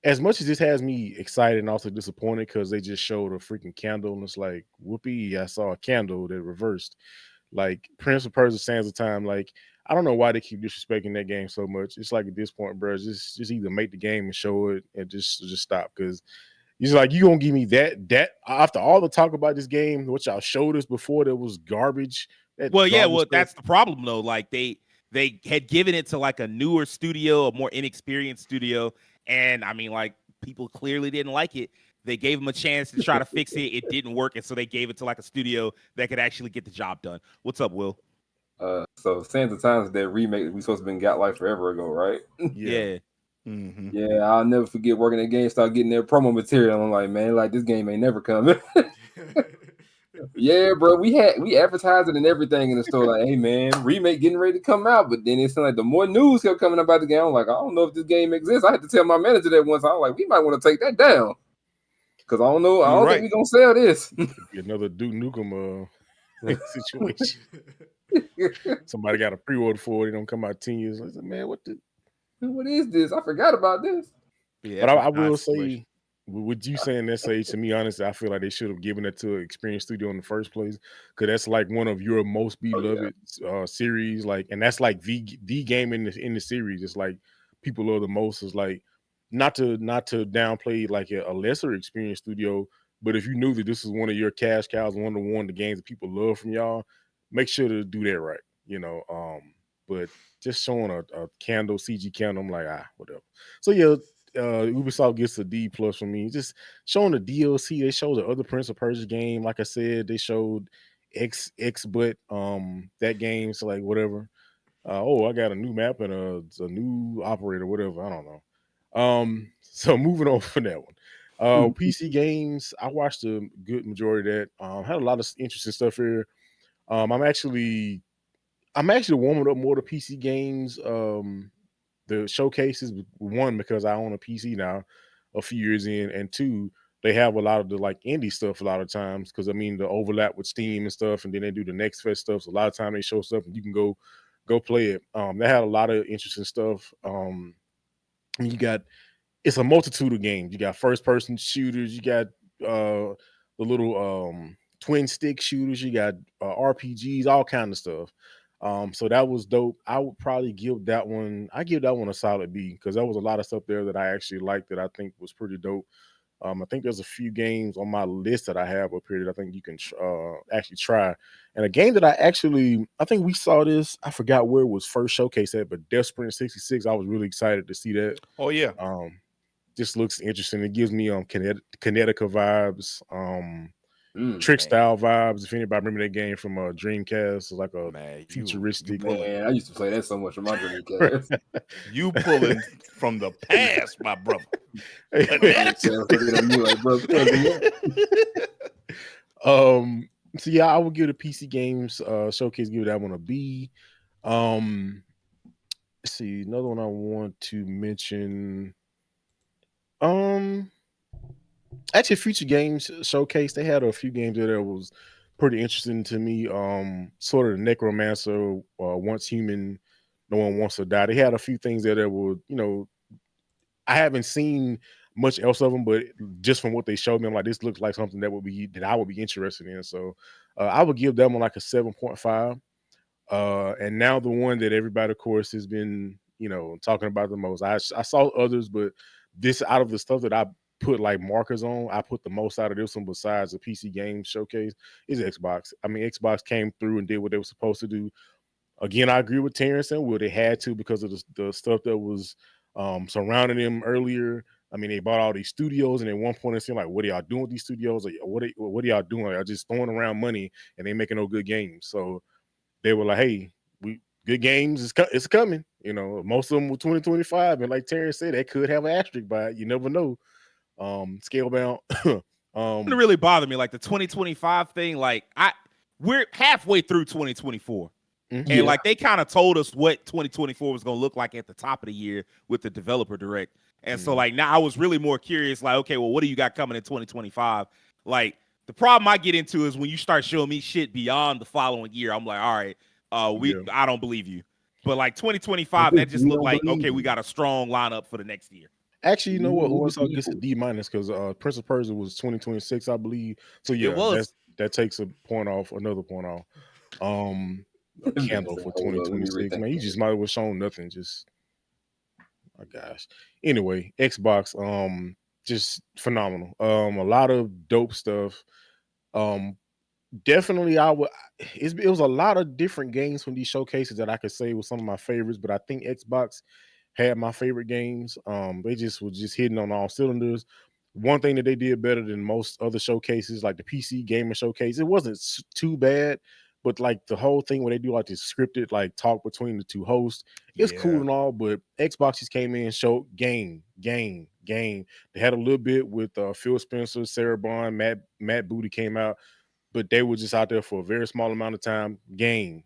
Speaker 2: as much as this has me excited and also disappointed because they just showed a freaking candle and it's like, whoopee, I saw a candle that reversed. Like Prince of Persia Sands of Time, like, I don't know why they keep disrespecting that game so much. It's like at this point, bro, just either make the game and show it and just stop, because it's like, you gonna give me that after all the talk about this game, which y'all showed us before, that was garbage.
Speaker 1: That's the problem though. Like they had given it to like a newer studio, a more inexperienced studio. And I mean, like, people clearly didn't like it. They gave them a chance to try to fix it. It didn't work. And so they gave it to like a studio that could actually get the job done. What's up, Will?
Speaker 3: So Sands of Time is that remake that we supposed to been got like forever ago, right?
Speaker 1: Yeah.
Speaker 3: Mm-hmm. Yeah, I'll never forget working at GameStop, getting their promo material. I'm like, man, like this game ain't never coming. Yeah, bro, we advertised it and everything in the store. Like, hey, man, remake getting ready to come out. But then it seemed like the more news kept coming about the game, I'm like, I don't know if this game exists. I had to tell my manager that once. I was like, we might want to take that down, because I don't know. I don't think we're gonna sell this.
Speaker 2: Another Duke Nukem situation. Somebody got a pre-order for it. It don't come out 10 years. I said, man, what
Speaker 3: is this? I forgot about this.
Speaker 2: Yeah, but I will say, with you saying that, Sage, to me, honestly, I feel like they should have given it to an experienced studio in the first place, because that's like one of your most beloved series. Like, and that's like the game in the series. It's like people love the most. Is like, not to downplay like a lesser experienced studio, but if you knew that this is one of your cash cows, one of the games that people love from y'all, make sure to do that right, but just showing a candle, CG candle, I'm like, whatever. So yeah, Ubisoft gets a D+ for me. Just showing the DLC. They showed the other Prince of Persia game. Like I said, they showed X, but that game. So like whatever. I got a new map and a new operator, whatever. I don't know. So moving on from that one. PC games, I watched a good majority of that. Had a lot of interesting stuff here. I'm actually warming up more to PC games. The showcases, one, because I own a PC now, a few years in, and two, they have a lot of the like indie stuff a lot of times, because I mean the overlap with Steam and stuff, and then they do the Next Fest stuff. So a lot of time they show stuff and you can go play it. They had a lot of interesting stuff. It's a multitude of games. You got first person shooters, you got the little twin stick shooters, you got RPGs, all kind of stuff. So that was dope. I would probably give that one a solid B, because there was a lot of stuff there that I actually liked that I think was pretty dope. I think there's a few games on my list that I have up here that I think you can actually try. And a game that I think we saw this, I forgot where it was first showcased at, but Death Sprint 66, I was really excited to see that.
Speaker 4: Oh yeah.
Speaker 2: Just looks interesting. It gives me Kinetica vibes, Trick style vibes. If anybody remember that game from Dreamcast, it's like a futuristic.
Speaker 3: I used to play that so much on my Dreamcast.
Speaker 4: You pulling from the past, my brother.
Speaker 2: So yeah, I would give the PC games showcase, give that one a B. Let's see, another one I want to mention. Actually, Future Games Showcase, they had a few games that was pretty interesting to me. Sort of the Necromancer, Once Human, No One Wants to Die. They had a few things there that were, I haven't seen much else of them, but just from what they showed me, I'm like, this looks like something that I would be interested in. So I would give that one like a 7.5. And now the one that everybody, of course, has been, talking about the most. I saw others, but this, out of the stuff that I put like markers on, I put the most out of this one besides the PC game showcase is Xbox. I mean, Xbox came through and did what they were supposed to do. Again, I agree with Terrence and Will. They had to, because of the stuff that was surrounding them earlier. I mean, they bought all these studios, and at one point it seemed like, what are y'all doing with these studios? Like, what are y'all doing? Y'all just throwing around money and they making no good games. So they were like, hey, good games it's coming. Most of them were 2025, and like Terrence said, they could have an asterisk by it. You never know. Scalebound.
Speaker 1: It really bothered me, like the 2025 thing. Like we're halfway through 2024, and like they kind of told us what 2024 was going to look like at the top of the year with the developer direct. And so like now I was really more curious, like, okay, well, what do you got coming in 2025? Like the problem I get into is when you start showing me shit beyond the following year, I'm like, all right, I don't believe you. But like 2025, that just looked like, okay, we got a strong lineup for the next year.
Speaker 2: Actually, you know what? Ubisoft gets a D- because Prince of Persia was 2026, I believe. So yeah, that takes another point off. A candle for 2026. Man, you just might as well shown nothing. Just, my gosh. Anyway, Xbox, just phenomenal. A lot of dope stuff. Definitely, it was a lot of different games from these showcases that I could say was some of my favorites, but I think Xbox had my favorite games. They just were just hitting on all cylinders. One thing that they did better than most other showcases, like the PC Gamer Showcase, it wasn't too bad, but like the whole thing where they do like this scripted like talk between the two hosts, it's cool and all, but Xbox just came in and showed game. They had a little bit with Phil Spencer, Sarah Bond, Matt Booty came out, but they were just out there for a very small amount of time. Game.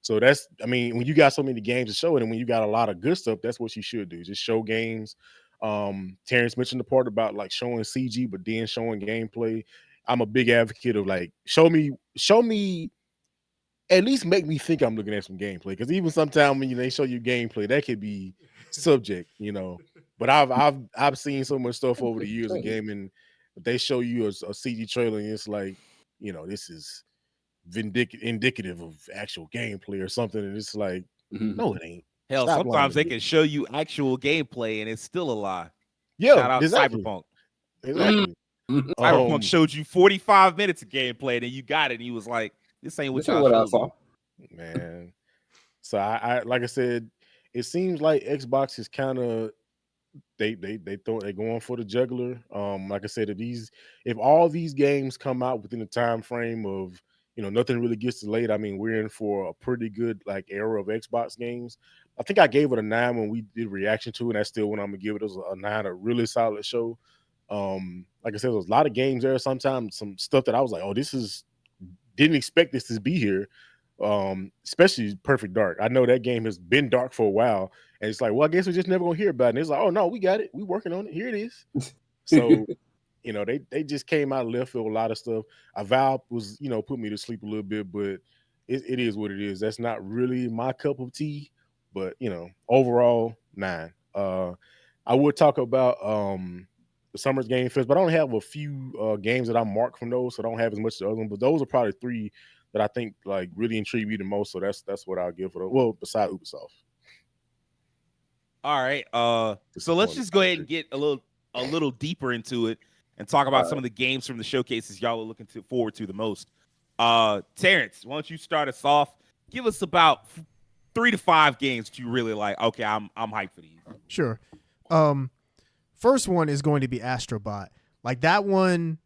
Speaker 2: So when you got so many games to show it, and when you got a lot of good stuff, that's what you should do. Just show games. Terrence mentioned the part about like showing CG, but then showing gameplay. I'm a big advocate of like, show me, at least make me think I'm looking at some gameplay. Because even sometimes when they show you gameplay, that could be subject, But I've seen so much stuff over the years of gaming. They show you a CG trailer, and it's like, this is indicative of actual gameplay or something, and it's like, no, it ain't.
Speaker 1: Hell, sometimes they can show you actual gameplay and it's still a lie.
Speaker 2: Yeah,
Speaker 1: shout out
Speaker 2: exactly.
Speaker 1: Cyberpunk.
Speaker 2: Exactly.
Speaker 1: Cyberpunk showed you 45 minutes of gameplay, and then you got it, and he was like, This ain't what
Speaker 3: This ain't
Speaker 1: y'all
Speaker 3: what I
Speaker 1: showed
Speaker 3: saw.
Speaker 1: me.
Speaker 2: Man. So I like I said, it seems like Xbox is kind of they're going for the juggler. Like I said, if all these games come out within the time frame of nothing really gets delayed, I mean we're in for a pretty good like era of Xbox games. I think I gave it a 9 when we did reaction to it, and that's still what I'm gonna give it. It was a 9, a really solid show. Like I said, there was a lot of games there. Sometimes some stuff that I was like, oh, didn't expect this to be here. Especially Perfect Dark. I know that game has been dark for a while, and it's like, well, I guess we're just never gonna hear about it. And it's like, oh no, we got it. We working on it. Here it is. So, they just came out of left field with a lot of stuff. Avowed was, put me to sleep a little bit, but it is what it is. That's not really my cup of tea, but overall 9. I would talk about the Summer's Game Fest, but I only have a few games that I marked from those, so I don't have as much as the other one. But those are probably 3 that I think like really intrigue me the most. So that's what I'll give for those. Well, besides Ubisoft.
Speaker 1: All right. So let's just go ahead and get a little deeper into it and talk about some of the games from the showcases y'all are looking forward to the most. Terrence, why don't you start us off? Give us about 3 to 5 games that you really like. Okay, I'm hyped for these.
Speaker 5: Sure. First one is going to be Astrobot. Like that one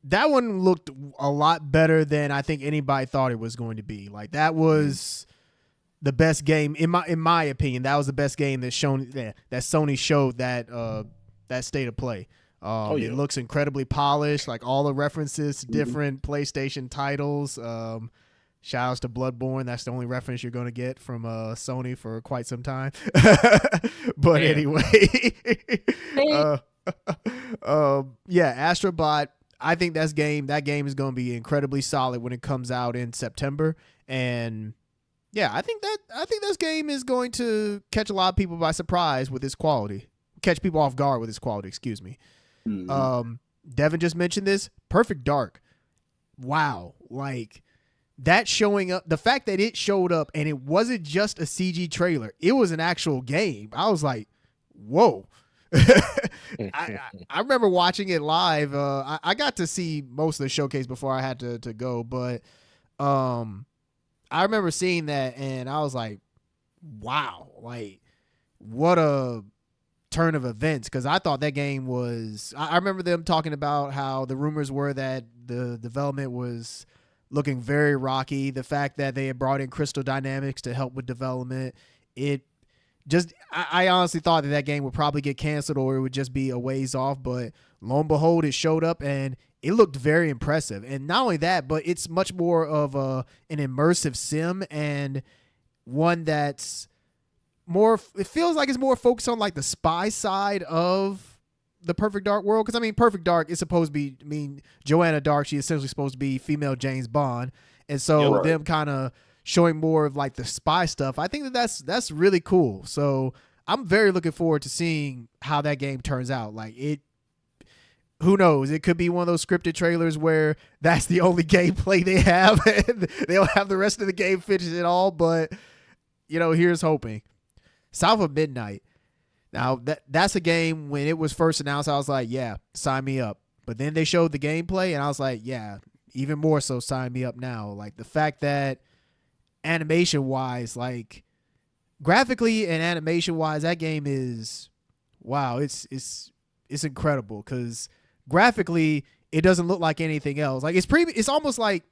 Speaker 5: looked a lot better than I think anybody thought it was going to be. Like that was the best game in my opinion. That was the best game that Sony showed that state of play. It looks incredibly polished, like all the references to different PlayStation titles. Shout outs to Bloodborne. That's the only reference you're going to get from Sony for quite some time. But anyway, Astrobot. I think that game is going to be incredibly solid when it comes out in September. And yeah, I think this game is going to catch a lot of people by surprise with its quality. Catch people off guard with its quality, excuse me. Mm-hmm. Devin just mentioned this. Perfect Dark. Wow. Like that showing up, the fact that it showed up and it wasn't just a CG trailer, it was an actual game. I was like, whoa. I remember watching it live. I got to see most of the showcase before I had to go, but I remember seeing that and I was like, wow, like what a turn of events. Because I thought that game was, I remember them talking about how the rumors were that the development was looking very rocky. The fact that they had brought in Crystal Dynamics to help with development, I honestly thought that game would probably get canceled or it would just be a ways off, but lo and behold, it showed up and it looked very impressive. And not only that, but it's much more of an immersive sim and one that's more, it feels like it's more focused on like the spy side of the Perfect Dark world. Because I mean, Perfect Dark is supposed to be, Joanna Dark, she's essentially supposed to be female James Bond. And so them kind of showing more of like the spy stuff, I think that's really cool. So I'm very looking forward to seeing how that game turns out. Like who knows? It could be one of those scripted trailers where that's the only gameplay they have. And they'll have the rest of the game finish it all. But here's hoping. South of Midnight. Now that's a game when it was first announced, I was like, yeah, sign me up. But then they showed the gameplay and I was like, yeah, even more so sign me up now. Like the fact that animation wise, like graphically and animation wise, that game is wow. It's incredible because graphically it doesn't look like anything else. Like it's almost like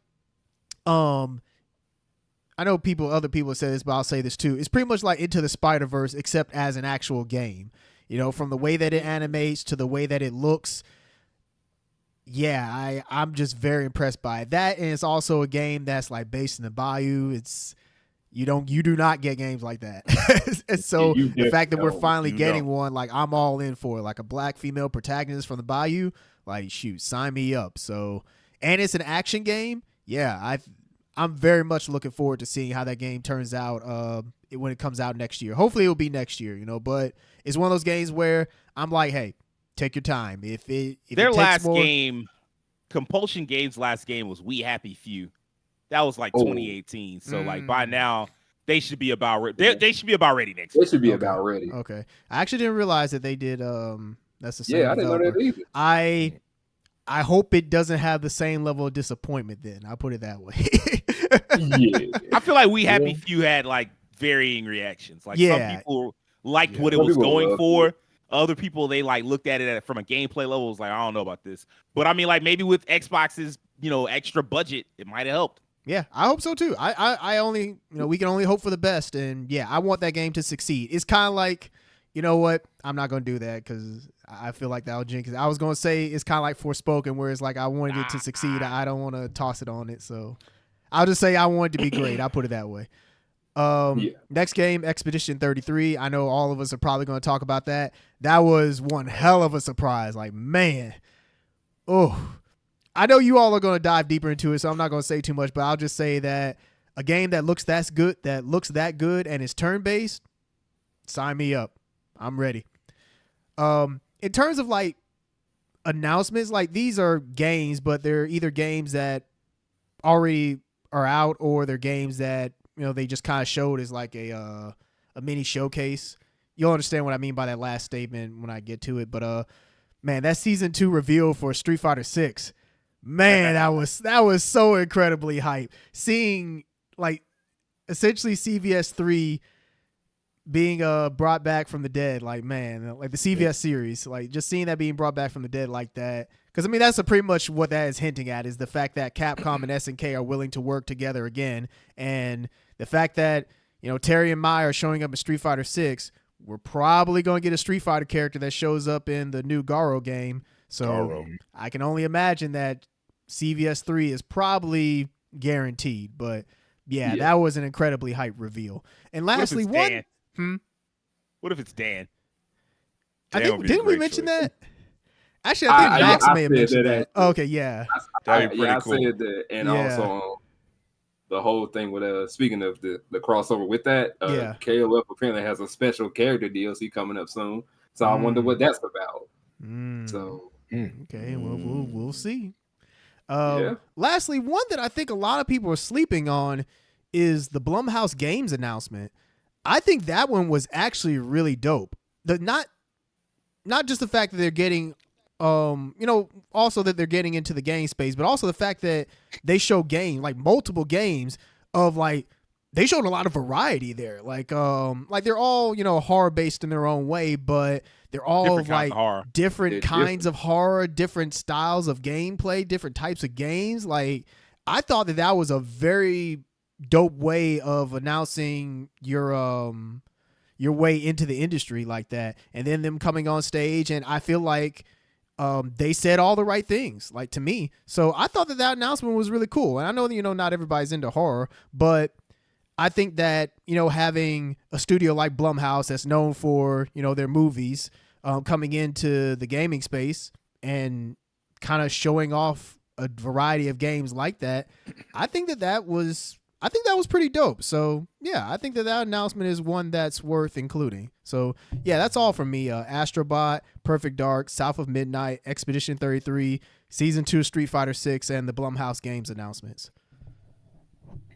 Speaker 5: I know other people say this, but I'll say this too. It's pretty much like Into the Spider-Verse, except as an actual game. From the way that it animates to the way that it looks. Yeah, I'm just very impressed by it. That, and it's also a game that's like based in the Bayou. You do not get games like that. And so the fact that we're finally getting one, like I'm all in for it. Like a black female protagonist from the Bayou, like shoot, sign me up. So, and it's an action game. Yeah, I'm very much looking forward to seeing how that game turns out when it comes out next year. Hopefully it'll be next year, but it's one of those games where I'm like, hey, take your time. If
Speaker 1: their last game, Compulsion Games' last game was We Happy Few. That was like 2018. So like by now they should be about they should be about ready next year.
Speaker 3: They should be about ready.
Speaker 5: Okay. I actually didn't realize that they did that's the same
Speaker 3: I didn't know that either.
Speaker 5: I hope it doesn't have the same level of disappointment. Then I'll put it that way.
Speaker 3: Yeah.
Speaker 1: I feel like We Happy Few had like varying reactions. Like some people liked what it
Speaker 3: Some
Speaker 1: was
Speaker 3: people
Speaker 1: going
Speaker 3: loved
Speaker 1: for.
Speaker 3: it.
Speaker 1: Other people, they like looked at it from a gameplay level. Was like, I don't know about this. But I mean, like maybe with Xbox's, extra budget, it might have helped.
Speaker 5: Yeah, I hope so too. I only, we can only hope for the best. And yeah, I want that game to succeed. It's kind of like, you know what? I'm not going to do that because I feel like that'll jinx it. I was going to say it's kind of like Forspoken, where it's like I wanted it to succeed. I don't want to toss it on it. So I'll just say I want it to be great. I'll put it that way. Next game, Expedition 33. I know all of us are probably going to talk about that. That was one hell of a surprise. Like, man. Oh, I know you all are going to dive deeper into it, so I'm not going to say too much, but I'll just say that a game that looks that good and is turn-based, sign me up. I'm ready. In terms of like announcements, like these are games, but they're either games that already are out or they're games that, they just kind of showed as like a mini showcase. You'll understand what I mean by that last statement when I get to it. But man, that season 2 reveal for Street Fighter 6, man, that was so incredibly hype. Seeing like essentially CVS 3 being brought back from the dead, like, man, like the CVS series, like just seeing that being brought back from the dead like that. Because, I mean, that's pretty much what that is hinting at, is the fact that Capcom and SNK are willing to work together again. And the fact that, Terry and Mai are showing up in Street Fighter 6, we're probably going to get a Street Fighter character that shows up in the new Garo game. So I can only imagine that CVS 3 is probably guaranteed. But, yeah, that was an incredibly hype reveal. And lastly,
Speaker 1: What if it's Dan?
Speaker 5: Didn't we mention that? Actually, I think Max may have mentioned that. Oh, okay, yeah.
Speaker 4: That'd be pretty cool.
Speaker 3: I said that. And also the whole thing with, speaking of the crossover with that, KOF apparently has a special character DLC coming up soon. So I wonder what that's about. So
Speaker 5: okay, well, we'll see. Lastly, one that I think a lot of people are sleeping on is the Blumhouse Games announcement. I think that one was actually really dope. Not just the fact that they're getting, also that they're getting into the game space, but also the fact that they show multiple games of like, they showed a lot of variety there. Like they're all, horror based in their own way, but they're all different kinds of horror, different styles of gameplay, different types of games. Like, I thought that was a very dope way of announcing your way into the industry like that, and then them coming on stage, and I feel like they said all the right things, like, to me. So I thought that announcement was really cool. And I know that, not everybody's into horror, but I think that, having a studio like Blumhouse that's known for, their movies, coming into the gaming space and kind of showing off a variety of games like that, I think that was pretty dope. So yeah, I think that announcement is one that's worth including. So yeah, that's all from me. Astrobot, Perfect Dark, South of Midnight, Expedition 33, Season 2 Street Fighter 6, and the Blumhouse Games announcements.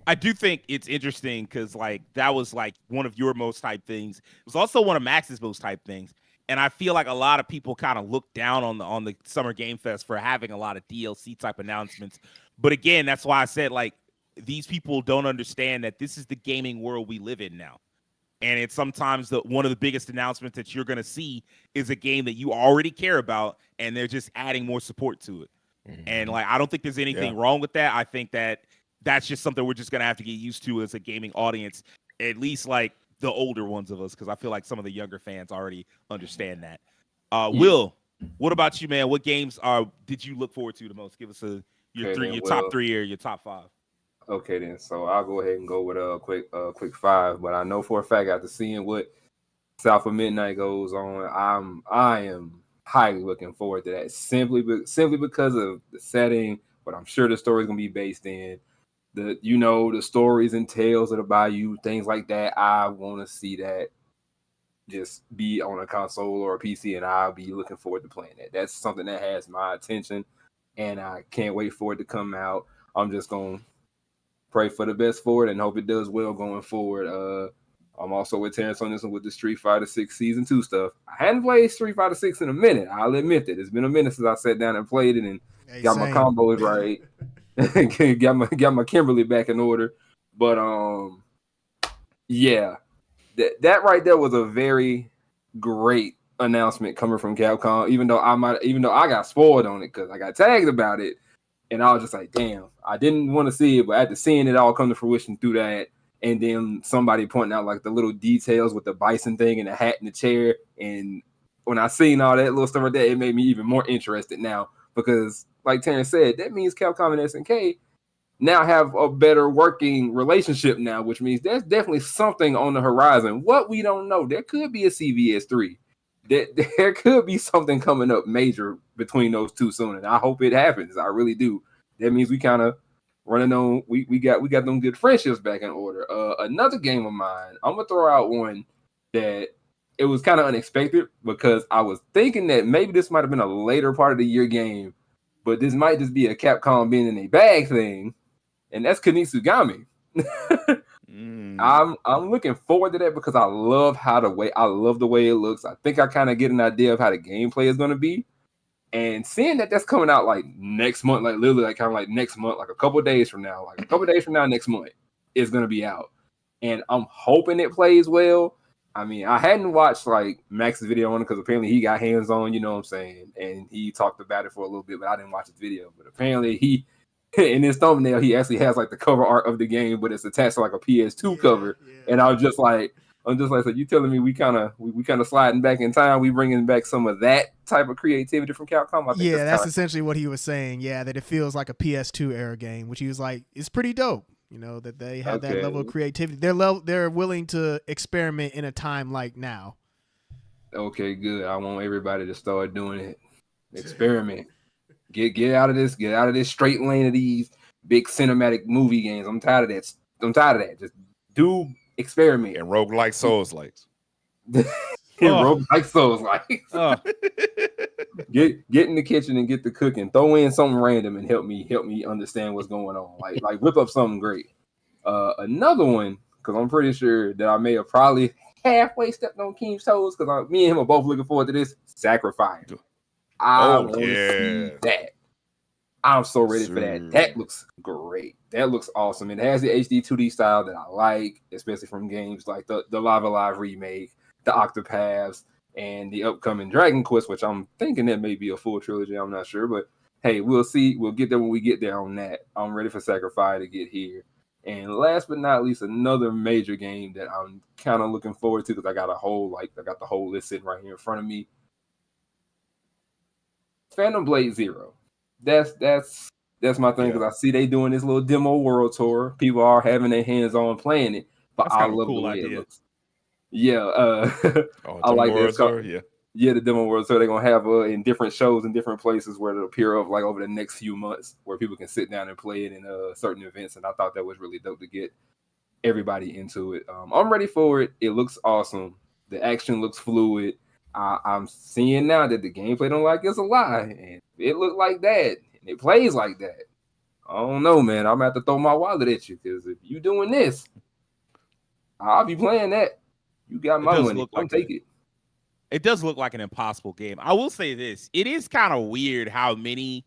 Speaker 1: I do think it's interesting because like that was like one of your most hype things. It was also one of Max's most hype things. And I feel like a lot of people kind of look down on the Summer Game Fest for having a lot of DLC type announcements. But again, that's why I said, like, these people don't understand that this is the gaming world we live in now. And it's sometimes one of the biggest announcements that you're going to see is a game that you already care about, and they're just adding more support to it. And like, I don't think there's anything wrong with that. I think that that's just something we're just going to have to get used to as a gaming audience, at least like the older ones of us, because I feel like some of the younger fans already understand that. Will, what about you, man? What games did you look forward to the most? Give us your top 3 or your top 5.
Speaker 3: Okay, then. So I'll go ahead and go with a quick 5. But I know for a fact, after seeing what South of Midnight goes on, I am highly looking forward to that. Simply because of the setting, but I'm sure the story is gonna be based in the stories and tales of the Bayou, things like that. I want to see that just be on a console or a PC, and I'll be looking forward to playing that. That's something that has my attention, and I can't wait for it to come out. I'm just gonna pray for the best for it and hope it does well going forward. I'm also with Terrence on this one with the Street Fighter 6 Season 2 stuff. I hadn't played Street Fighter 6 in a minute. I'll admit that. It's been a minute since I sat down and played it and got my combos right. got my Kimberly back in order. But yeah, that right there was a very great announcement coming from Capcom. Even though I got spoiled on it because I got tagged about it, and I was just like, damn, I didn't want to see it, but after seeing it all come to fruition through that, and then somebody pointing out like the little details with the bison thing and the hat and the chair, and when I seen all that little stuff like that, it made me even more interested now because, like Terrence said, that means Capcom and SNK now have a better working relationship now, which means there's definitely something on the horizon. What we don't know, there could be a CVS 3. There could be something coming up major between those two soon, and I hope it happens. I really do. That means we kind of running on. We got them good friendships back in order. Another game of mine, I'm gonna throw out one that it was kind of unexpected because I was thinking that maybe this might have been a later part of the year game, but this might just be a Capcom being in a bag thing, and that's Kunitsugami. I'm looking forward to that because I love the way it looks. I think I kind of get an idea of how the gameplay is going to be, and seeing that that's coming out like next month, like literally like kind of like next month, like a couple of days from now, next month is going to be out, and I'm hoping it plays well. I mean, I hadn't watched like Max's video on it because apparently he got hands on, you know what I'm saying, and he talked about it for a little bit, but I didn't watch his video. But apparently he. In his thumbnail, he actually has like the cover art of the game, but it's attached to like a PS2 cover. Yeah. And I'm just like, so you telling me we kind of sliding back in time? We bringing back some of that type of creativity from Capcom? I think
Speaker 5: that's essentially what he was saying. Yeah, that it feels like a PS2 era game, which he was like, it's pretty dope. You know that they have that level of creativity. They're willing to experiment in a time like now.
Speaker 3: Okay, good. I want everybody to start doing it. Experiment. Get out of this straight lane of these big cinematic movie games. I'm tired of that. Just do experiment.
Speaker 4: And roguelike Souls-likes.
Speaker 3: Roguelike Souls-likes. Get in the kitchen and get the cooking. Throw in something random and help me understand what's going on. Like whip up something great. Another one, because I'm pretty sure that I may have probably halfway stepped on Keem's toes, because me and him are both looking forward to this. Sacrifice. I want to see that. I'm so ready for that. That looks great. That looks awesome. It has the HD 2D style that I like, especially from games like the Lava Live remake, the Octopaths, and the upcoming Dragon Quest, which I'm thinking that may be a full trilogy. I'm not sure, but hey, we'll see. We'll get there when we get there on that. I'm ready for Sacrifice to get here. And last but not least, another major game that I'm kind of looking forward to because I got the whole list sitting right here in front of me. Phantom Blade Zero. That's my thing because I see they doing this little demo world tour. People are having their hands on playing it, but I love the way it looks. Yeah, I like this. Yeah, the demo world tour they're gonna have in different shows in different places where it'll appear of like over the next few months, where people can sit down and play it in certain events. And I thought that was really dope to get everybody into it. I'm ready for it. It looks awesome. The action looks fluid. I'm seeing now that the gameplay don't like it's a lie, and it looked like that, and it plays like that. I don't know, man. I'm gonna have to throw my wallet at you because if you doing this, I'll be playing that. You got my money. I'll take it.
Speaker 1: It does look like an impossible game. I will say this: it is kind of weird how many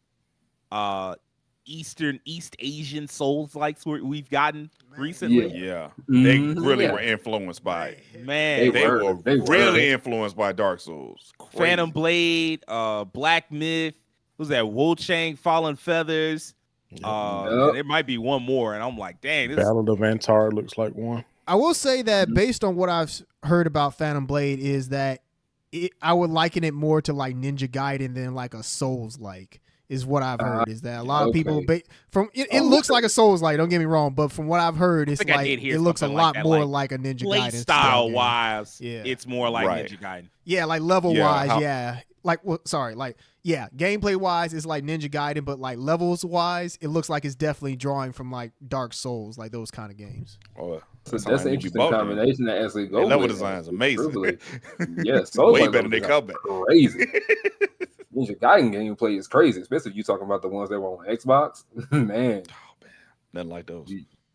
Speaker 1: East Asian Souls-likes we've gotten recently.
Speaker 4: Yeah. They really were influenced by it.
Speaker 1: Man,
Speaker 4: they were really influenced by Dark Souls. Crazy.
Speaker 1: Phantom Blade, Black Myth, who's that? Wu Chang, Fallen Feathers. There might be one more, and I'm like, dang.
Speaker 2: Battle of Antar looks like one.
Speaker 5: I will say that based on what I've heard about Phantom Blade is that I would liken it more to like Ninja Gaiden than like a Souls-like. Is what I've heard is that a lot of people it looks like a Souls-like. Don't get me wrong, but from what I've heard, it's like it looks a lot more like a Ninja Gaiden
Speaker 1: style wise. Yeah, it's more like Ninja Gaiden.
Speaker 5: Yeah, like level wise. Gameplay wise, it's like Ninja Gaiden, but like levels wise, it looks like it's definitely drawing from like Dark Souls, like those kind of games.
Speaker 3: Oh, so that's an interesting combination to actually go.
Speaker 4: Level design is amazing.
Speaker 3: Yes,
Speaker 4: way better than combat.
Speaker 3: Crazy. Ninja Gaiden gameplay is crazy, especially if you talking about the ones that were on Xbox. Man.
Speaker 4: Oh, man. Nothing like those.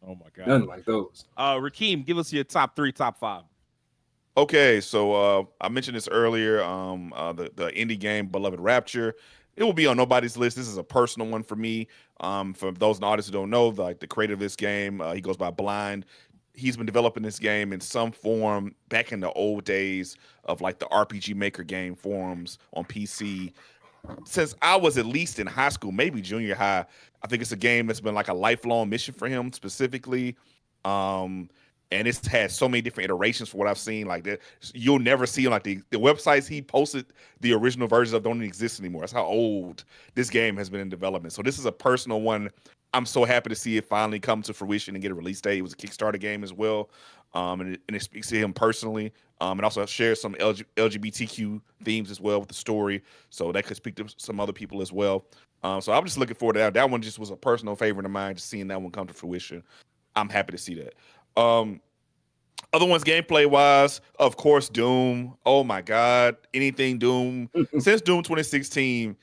Speaker 1: Oh, my God.
Speaker 3: Nothing like those.
Speaker 1: Rakeem, give us your top 3, top 5.
Speaker 4: Okay, so I mentioned this earlier. The indie game Beloved Rapture. It will be on nobody's list. This is a personal one for me. For those in the audience who don't know, the creator of this game, he goes by Blind. He's been developing this game in some form back in the old days of like the RPG Maker game forums on PC. Since I was at least in high school, maybe junior high, I think it's a game that's been like a lifelong mission for him specifically. Um, and it's had so many different iterations for what I've seen. Like that, you'll never see like the websites he posted the original versions of don't even exist anymore. That's how old this game has been in development. So this is a personal one. I'm so happy to see it finally come to fruition and get a release date. It was a Kickstarter game as well, and it speaks to him personally. And also shares some LGBTQ themes as well with the story, so that could speak to some other people as well. So I'm just looking forward to that. That one just was a personal favorite of mine, just seeing that one come to fruition. I'm happy to see that. Other ones gameplay wise, of course, Doom. Oh my God, anything Doom since Doom 2016.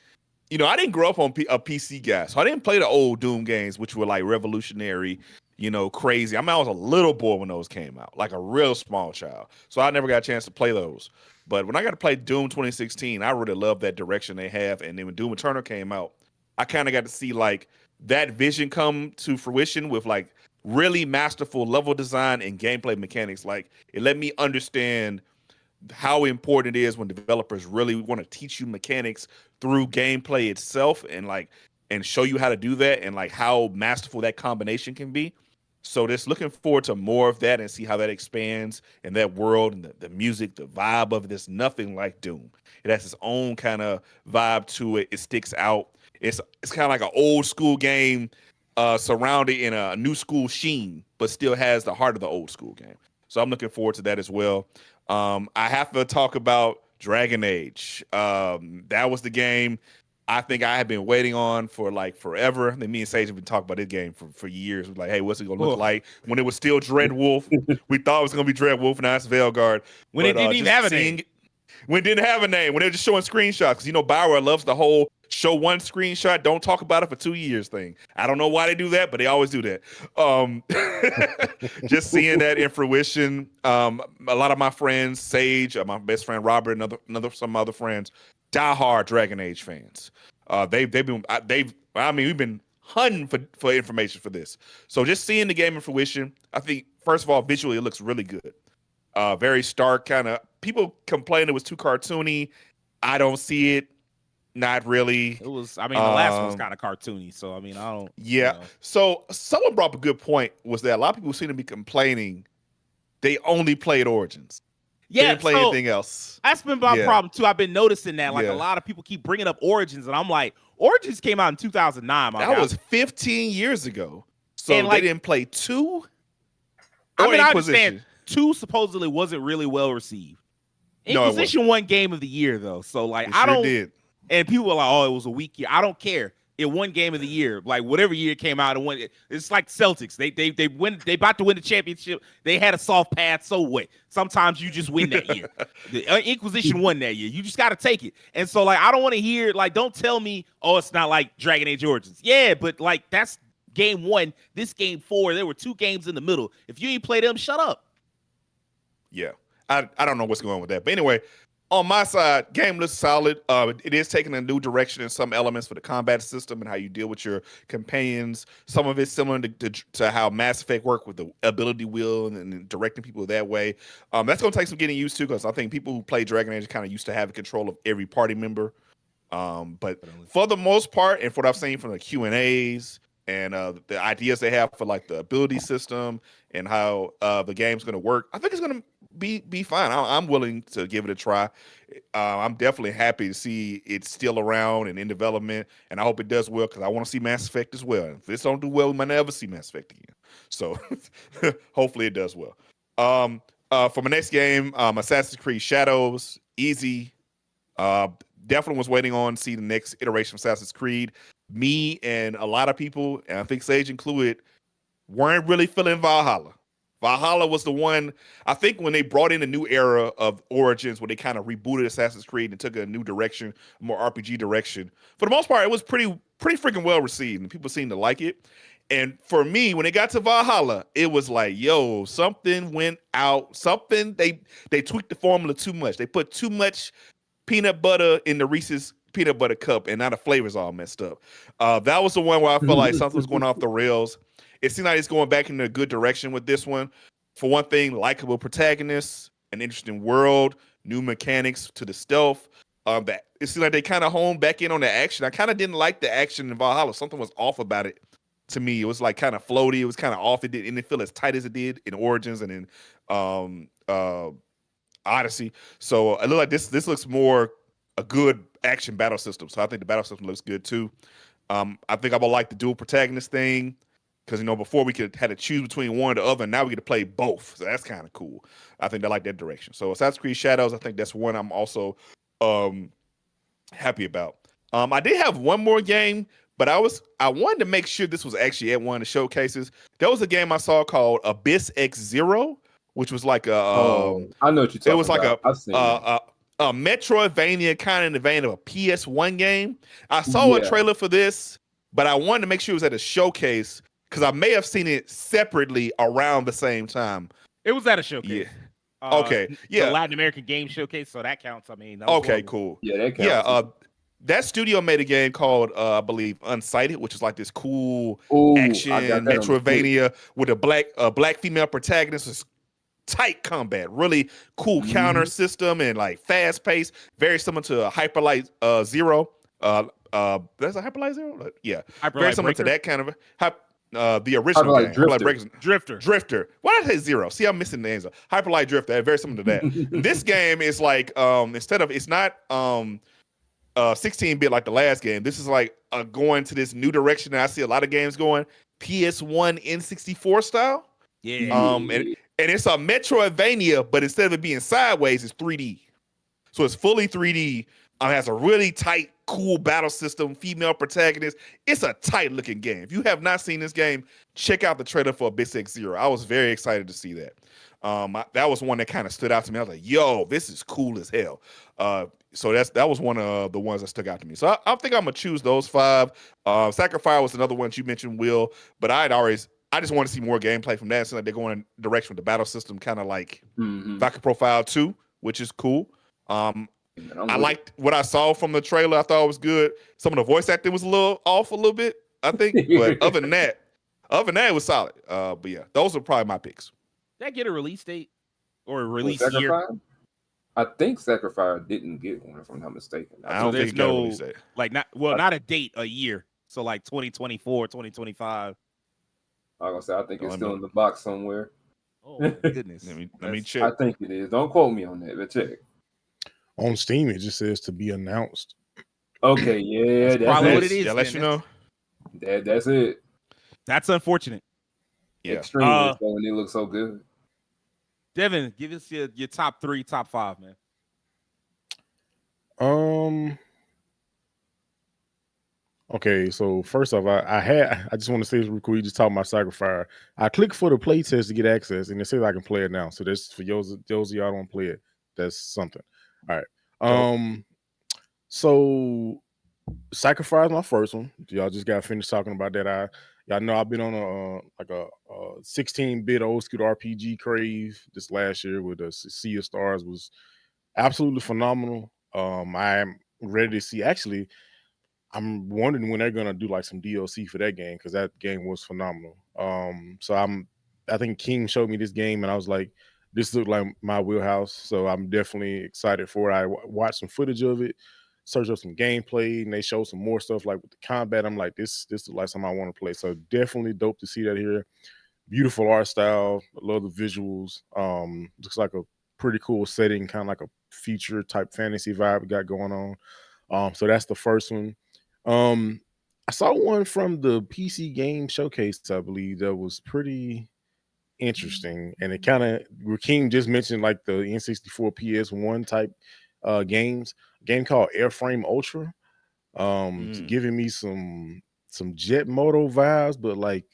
Speaker 4: You know, I didn't grow up on a PC guy, so I didn't play the old Doom games, which were like revolutionary, you know, crazy. I mean, I was a little boy when those came out, like a real small child. So I never got a chance to play those. But when I got to play Doom 2016, I really loved that direction they have. And then when Doom Eternal came out, I kind of got to see like that vision come to fruition with like really masterful level design and gameplay mechanics. Like it let me understand how important it is when developers really want to teach you mechanics through gameplay itself and show you how to do that and like how masterful that combination can be. So just looking forward to more of that and see how that expands in that world and the music, the vibe of this. Nothing like Doom. It has its own kind of vibe to it. It sticks out. It's kind of like an old school game surrounded in a new school sheen, but still has the heart of the old school game. So I'm looking forward to that as well. I have to talk about Dragon Age. That was the game I think I have been waiting on for like forever. And me and Sage have been talking about this game for years. We're like, hey, what's it gonna look like? When it was still Dreadwolf, we thought it was gonna be Dreadwolf, now it's Veilguard.
Speaker 1: When it didn't even have a name.
Speaker 4: When it didn't have a name, when they were just showing screenshots, because you know Bioware loves the whole show one screenshot, don't talk about it for 2 years thing. I don't know why they do that, but they always do that. Just seeing that in fruition. A lot of my friends, Sage, my best friend Robert, some other friends, diehard Dragon Age fans. We've been hunting for information for this. So just seeing the game in fruition, I think first of all, visually it looks really good. Very stark kind of. People complain it was too cartoony. I don't see it. Not really.
Speaker 1: It was. I mean, the last one was kind of cartoony. So I mean, I don't.
Speaker 4: Yeah. You know. So someone brought up a good point. Was that a lot of people seem to be complaining they only played Origins.
Speaker 1: Yeah,
Speaker 4: they didn't play anything else.
Speaker 1: That's been my problem too. I've been noticing that like a lot of people keep bringing up Origins, and I'm like, Origins came out in 2009.
Speaker 4: That was 15 years ago. So and they didn't play 2.
Speaker 1: I mean, I understand 2 supposedly wasn't really well received. Inquisition won Game of the Year though, so like
Speaker 4: I don't. Did.
Speaker 1: And people were like, "Oh, it was a weak year." I don't care. It won Game of the Year, like whatever year it came out and won. It's like Celtics. They win. They about to win the championship. They had a soft path. So what? Sometimes you just win that year. The Inquisition won that year. You just got to take it. And so like I don't want to hear like don't tell me, "Oh, it's not like Dragon Age Origins." Yeah, but like that's game 1. This game 4. There were 2 games in the middle. If you ain't play them, shut up.
Speaker 4: Yeah. I don't know what's going on with that. But anyway, on my side, game looks solid. It is taking a new direction in some elements for the combat system and how you deal with your companions. Some of it's similar to how Mass Effect worked with the ability wheel and directing people that way. That's going to take some getting used to because I think people who play Dragon Age kind of used to having control of every party member. But for the most part, and for what I've seen from the Q&As and the ideas they have for like the ability system and how the game's going to work, I think it's going to be fine. I'm willing to give it a try. I'm definitely happy to see it's still around and in development, and I hope it does well because I want to see Mass Effect as well. If this don't do well, we might never see Mass Effect again. So hopefully it does well. For my next game, Assassin's Creed Shadows, easy. Definitely was waiting on to see the next iteration of Assassin's Creed. Me and a lot of people, and I think Sage included, weren't really feeling Valhalla. Valhalla was the one, I think when they brought in a new era of Origins, where they kind of rebooted Assassin's Creed and took a new direction, a more RPG direction. For the most part, it was pretty freaking well received, and people seemed to like it. And for me, when it got to Valhalla, it was like, yo, something went out. Something they tweaked the formula too much. They put too much peanut butter in the Reese's peanut butter cup, and now the flavor's all messed up. That was the one where I felt like something was going off the rails. It seemed like it's going back in a good direction with this one. For one thing, likable protagonists, an interesting world, new mechanics to the stealth. That it seemed like they kind of honed back in on the action. I kind of didn't like the action in Valhalla. Something was off about it to me. It was like kind of floaty. It was kind of off. It didn't feel as tight as it did in Origins and in Odyssey. So it looked like this looks more a good action battle system. So I think the battle system looks good too. I think I would like the dual protagonist thing. Because, before we had to choose between one or the other, and now we get to play both. So that's kind of cool. I think I like that direction. So Assassin's Creed Shadows, I think that's one I'm also happy about. I did have one more game, but I wanted to make sure this was actually at one of the showcases. There was a game I saw called Abyss X Zero, which was like
Speaker 3: I know what you're talking about.
Speaker 4: It was like a Metroidvania kind of in the vein of a PS1 game. I saw a trailer for this, but I wanted to make sure it was at a showcase, because I may have seen it separately around the same time.
Speaker 1: It was at a showcase.
Speaker 4: Yeah. Okay. Yeah.
Speaker 1: The Latin American Game Showcase, so that counts. I mean,
Speaker 4: okay, cool.
Speaker 3: Yeah, that counts.
Speaker 4: Yeah. That studio made a game called, I believe, Unsighted, which is like this cool action Metroidvania with a black female protagonist. It's tight combat, really cool counter system, and like fast pace, very similar to a Hyperlight Zero. That's a Hyperlight Zero. Yeah, very similar to that kind of. The original game, Drifter. Why did I say Zero? See, I'm missing the names. Hyperlight Drifter, very similar to that. This game is like it's not 16-bit like the last game. This is like going to this new direction that I see a lot of games going, PS1 N64 style.
Speaker 1: Yeah.
Speaker 4: And it's a Metroidvania, but instead of it being sideways, it's 3D. So it's fully 3D. It has a really tight, cool battle system, female protagonist. It's a tight-looking game. If you have not seen this game, check out the trailer for Abyss X Zero. I was very excited to see that. That was one that kind of stood out to me. I was like, yo, this is cool as hell. So that was one of the ones that stuck out to me. So I think I'm going to choose those 5. Sacrifice was another one you mentioned, Will, but I just want to see more gameplay from that. So like they're going in the direction with the battle system, kind of like Valkyrie Profile 2, which is cool. I liked what I saw from the trailer. I thought it was good. Some of the voice acting was a little off a little bit, I think. But other than that, it was solid. But yeah, those are probably my picks.
Speaker 1: Did that get a release date or a release
Speaker 3: year? I think Sacrifice didn't get one, if I'm not mistaken.
Speaker 4: I don't think no release date.
Speaker 1: Not a date, a year. So like 2024, 2025.
Speaker 3: I was gonna say I think it's still in the box somewhere.
Speaker 1: Oh my goodness.
Speaker 4: let me check.
Speaker 3: I think it is. Don't quote me on that, but check.
Speaker 2: On Steam, it just says to be announced.
Speaker 3: Okay, yeah,
Speaker 1: that's probably what it is.
Speaker 4: Yeah, let you know.
Speaker 3: That's it.
Speaker 1: That's unfortunate.
Speaker 3: Yeah, extremely. When it looks so good.
Speaker 1: Devin, give us your top 3, top 5, man.
Speaker 2: Okay, so first off, I just want to say real quick. We just talking about Sacrifice. I clicked for the play test to get access, and it says I can play it now. So that's for those of y'all don't play it. That's something. All right. So Sacrifice is my first one. Y'all just got finished talking about that. Y'all know I've been on a 16-bit old school RPG crave this last year with the Sea of Stars. Was absolutely phenomenal. I'm ready to see. Actually, I'm wondering when they're gonna do like some DLC for that game, because that game was phenomenal. So I think King showed me this game and I was like, this looked like my wheelhouse. So I'm definitely excited for it. I watched some footage of it, searched up some gameplay, and they showed some more stuff like with the combat. I'm like, this is like something I want to play. So definitely dope to see that here. Beautiful art style. I love the visuals. Looks like a pretty cool setting, kind of like a future type fantasy vibe we got going on. So that's the first one. I saw one from the PC Game Showcase, I believe, that was pretty interesting, and it kind of, Rakeem just mentioned like the N64 PS1 type games. A game called Airframe Ultra, giving me some Jet Moto vibes, but like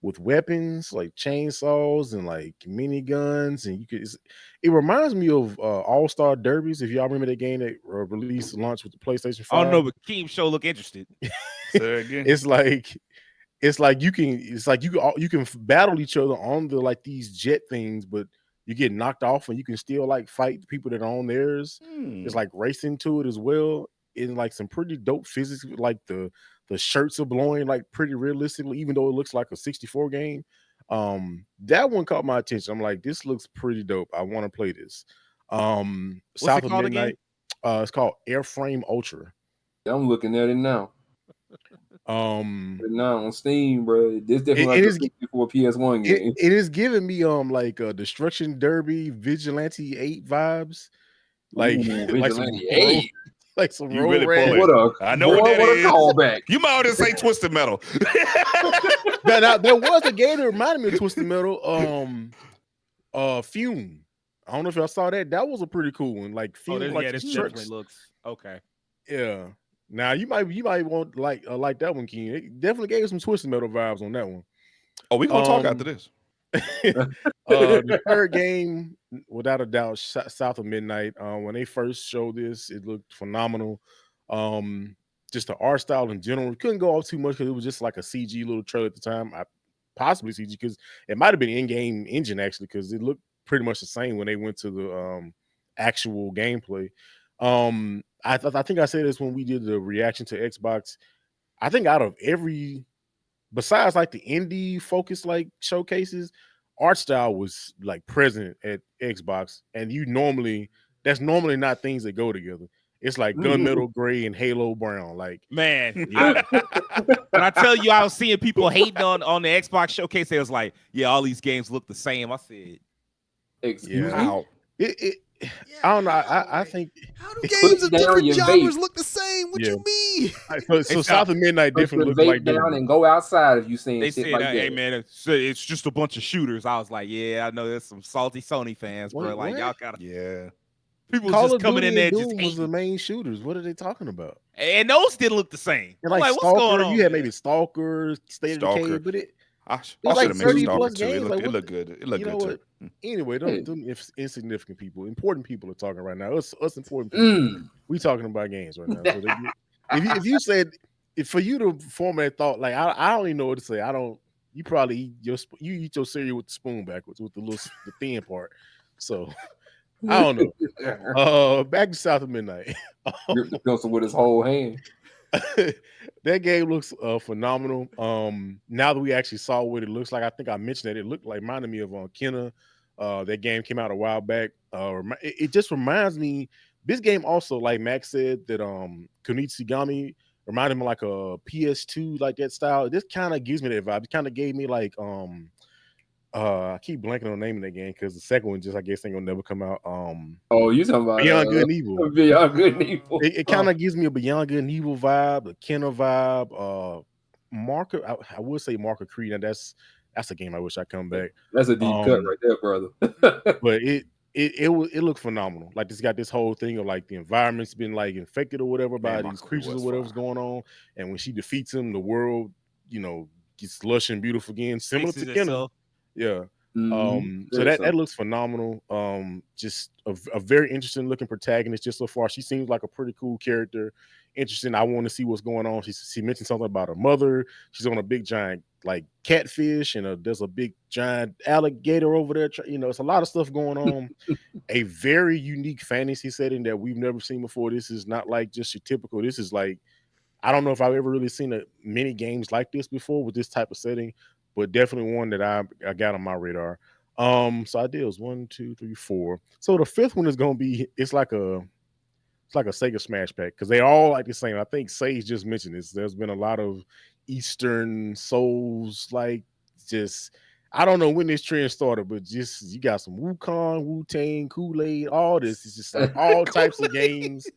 Speaker 2: with weapons like chainsaws and like miniguns, and it reminds me of All-Star Derbies, if y'all remember that game that released launch with the PlayStation 5.
Speaker 1: I don't know, but Keem show look interested.
Speaker 2: It's like it's like you can battle each other on the like these jet things, but you get knocked off and you can still like fight the people that are on theirs. It's like racing to it as well. In like some pretty dope physics, like the shirts are blowing like pretty realistically, even though it looks like a 64 game. That one caught my attention. I'm like, this looks pretty dope. I want to play this.
Speaker 1: What's
Speaker 2: South
Speaker 1: it
Speaker 2: of
Speaker 1: called
Speaker 2: Midnight.
Speaker 1: again?
Speaker 2: It's called Airframe Ultra.
Speaker 3: I'm looking at it now. Now on Steam, bro. This definitely before PS1 game.
Speaker 2: It is giving me like Destruction Derby Vigilante 8 vibes. Like
Speaker 3: Vigilante 8.
Speaker 2: Like some
Speaker 4: you
Speaker 2: road
Speaker 4: really
Speaker 2: rage.
Speaker 4: I know what that is.
Speaker 3: Callback.
Speaker 4: You might want to say Twisted Metal.
Speaker 2: Now, there was a game that reminded me of Twisted Metal. Fume. I don't know if y'all saw that. That was a pretty cool one. Like Fume, like
Speaker 1: this definitely looks okay.
Speaker 2: Yeah. Now you might want like that one, King. It definitely gave some Twisted Metal vibes on that one.
Speaker 4: Oh, we gonna talk after this.
Speaker 2: The third game, without a doubt, South of Midnight. When they first showed this, it looked phenomenal. Just the art style in general. Couldn't go off too much because it was just like a CG little trailer at the time. Possibly CG because it might have been in-game engine actually, because it looked pretty much the same when they went to the actual gameplay. I think I said this when we did the reaction to Xbox. I think out of every, besides like the indie focused like showcases, art style was like present at Xbox, and that's normally not things that go together. It's like Gunmetal Gray and Halo Brown. Like,
Speaker 1: man, when I tell you I was seeing people hating on the Xbox showcase, they was like, yeah, all these games look the same. I said,
Speaker 3: excuse
Speaker 2: me? I don't know. I think
Speaker 5: how do games of different genres look the same? What you mean?
Speaker 2: So South of Midnight definitely looks like
Speaker 3: down and go outside if you seen.
Speaker 1: They
Speaker 3: shit
Speaker 1: said,
Speaker 3: like
Speaker 1: "Hey
Speaker 3: that.
Speaker 1: man, it's just a bunch of shooters." I was like, "Yeah, I know there's some salty Sony fans, bro. Like y'all gotta, people
Speaker 2: Call
Speaker 1: just coming in there
Speaker 2: Doom
Speaker 1: just hating.
Speaker 2: Was the main shooters. What are they talking about?
Speaker 1: And those didn't look the same.
Speaker 2: Like
Speaker 1: what's going on?
Speaker 2: You had maybe Stalker, State of Decay, but
Speaker 4: I
Speaker 2: like 30
Speaker 4: plus
Speaker 2: games.
Speaker 4: It looked good. It looked good too.
Speaker 2: Anyway, them insignificant people, important people are talking right now. Us important people. We talking about games right now. So if you said, for you to form that thought, like I don't even know what to say. You probably eat your cereal with the spoon backwards with the thin part. So I don't know. Back to South of Midnight.
Speaker 3: Goes with his whole hand.
Speaker 2: That game looks phenomenal. Now that we actually saw what it looks like, I think I mentioned that it looked like, reminded me of Kenna. That game came out a while back. It just reminds me. This game also, like Max said, that Kunitsigami reminded me like a PS2, like that style. This kind of gives me that vibe. It kind of gave me like I keep blanking on the name of that game because the second one just I guess ain't gonna never come out.
Speaker 3: Oh, you talking about
Speaker 2: Beyond Good and Evil?
Speaker 3: Beyond Good and Evil.
Speaker 2: It kind of gives me a Beyond Good and Evil vibe, a Kenna vibe. Marker, I would say Marker Creed, and that's a game I wish I come back.
Speaker 3: That's a deep cut right there, brother.
Speaker 2: But it looked phenomenal. Like it's got this whole thing of like the environment's been like infected or whatever by these creatures or whatever's going on, and when she defeats them, the world gets lush and beautiful again, similar to Kenna. Yeah. So that looks phenomenal. Just a very interesting looking protagonist just so far. She seems like a pretty cool character. Interesting. I want to see what's going on. She mentioned something about her mother. She's on a big giant like catfish, and there's a big giant alligator over there. It's a lot of stuff going on. A very unique fantasy setting that we've never seen before. This is not like just your typical. This is like, I don't know if I've ever really seen many games like this before with this type of setting, but definitely one that I got on my radar. So I did. It was 1, 2, 3, 4. So the fifth one is gonna be. It's like a Sega Smash Pack because they all like the same. I think Sage just mentioned this. There's been a lot of Eastern Souls, like just I don't know when this trend started, but just you got some Wukong, Wu-Tang, Kool-Aid, all this. It's just like all types of games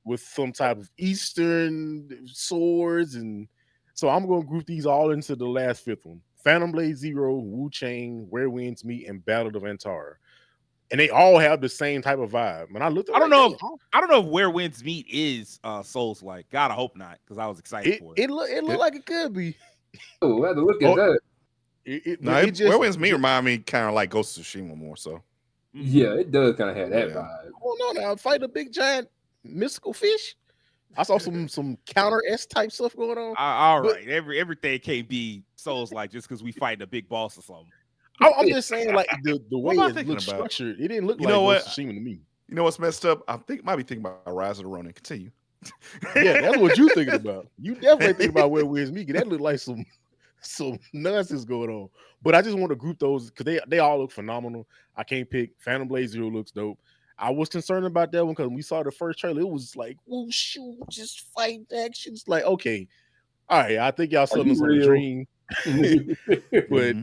Speaker 2: with some type of Eastern swords, and so I'm gonna group these all into the last fifth one. Phantom Blade Zero, Wu-Chang, Where Winds Meet, and Battle of Antara. And they all have the same type of vibe. When I looked at
Speaker 1: I don't know if Where Winds Meet is Souls like. God, I hope not, because I was excited for it.
Speaker 2: It looked like it could be.
Speaker 3: Oh, I had to look at that.
Speaker 4: Where Winds Meet remind me kind of like Ghost of Tsushima more so.
Speaker 3: Yeah, it does kind of have that vibe.
Speaker 2: Oh no, now fight a big giant mystical fish. I saw some counter S type stuff going on.
Speaker 1: All right, everything can't be Souls like just because we fighting a big boss or something.
Speaker 2: I'm just saying, like the way it looks
Speaker 4: about?
Speaker 2: structured, it didn't look
Speaker 4: You
Speaker 2: like
Speaker 4: know what?
Speaker 2: Ghost of Tsushima to me.
Speaker 4: You know what's messed up? Might be thinking about Rise of the Ronin. Continue.
Speaker 2: Yeah, that's what you thinking about. You definitely thinking about Where Where's Me. That looked like some nonsense going on. But I just want to group those because they all look phenomenal. I can't pick. Phantom Blade Zero looks dope. I was concerned about that one because when we saw the first trailer, it was like, whoa, shoot, just fight action. It's like, okay, all right, I think y'all selling us on a dream. But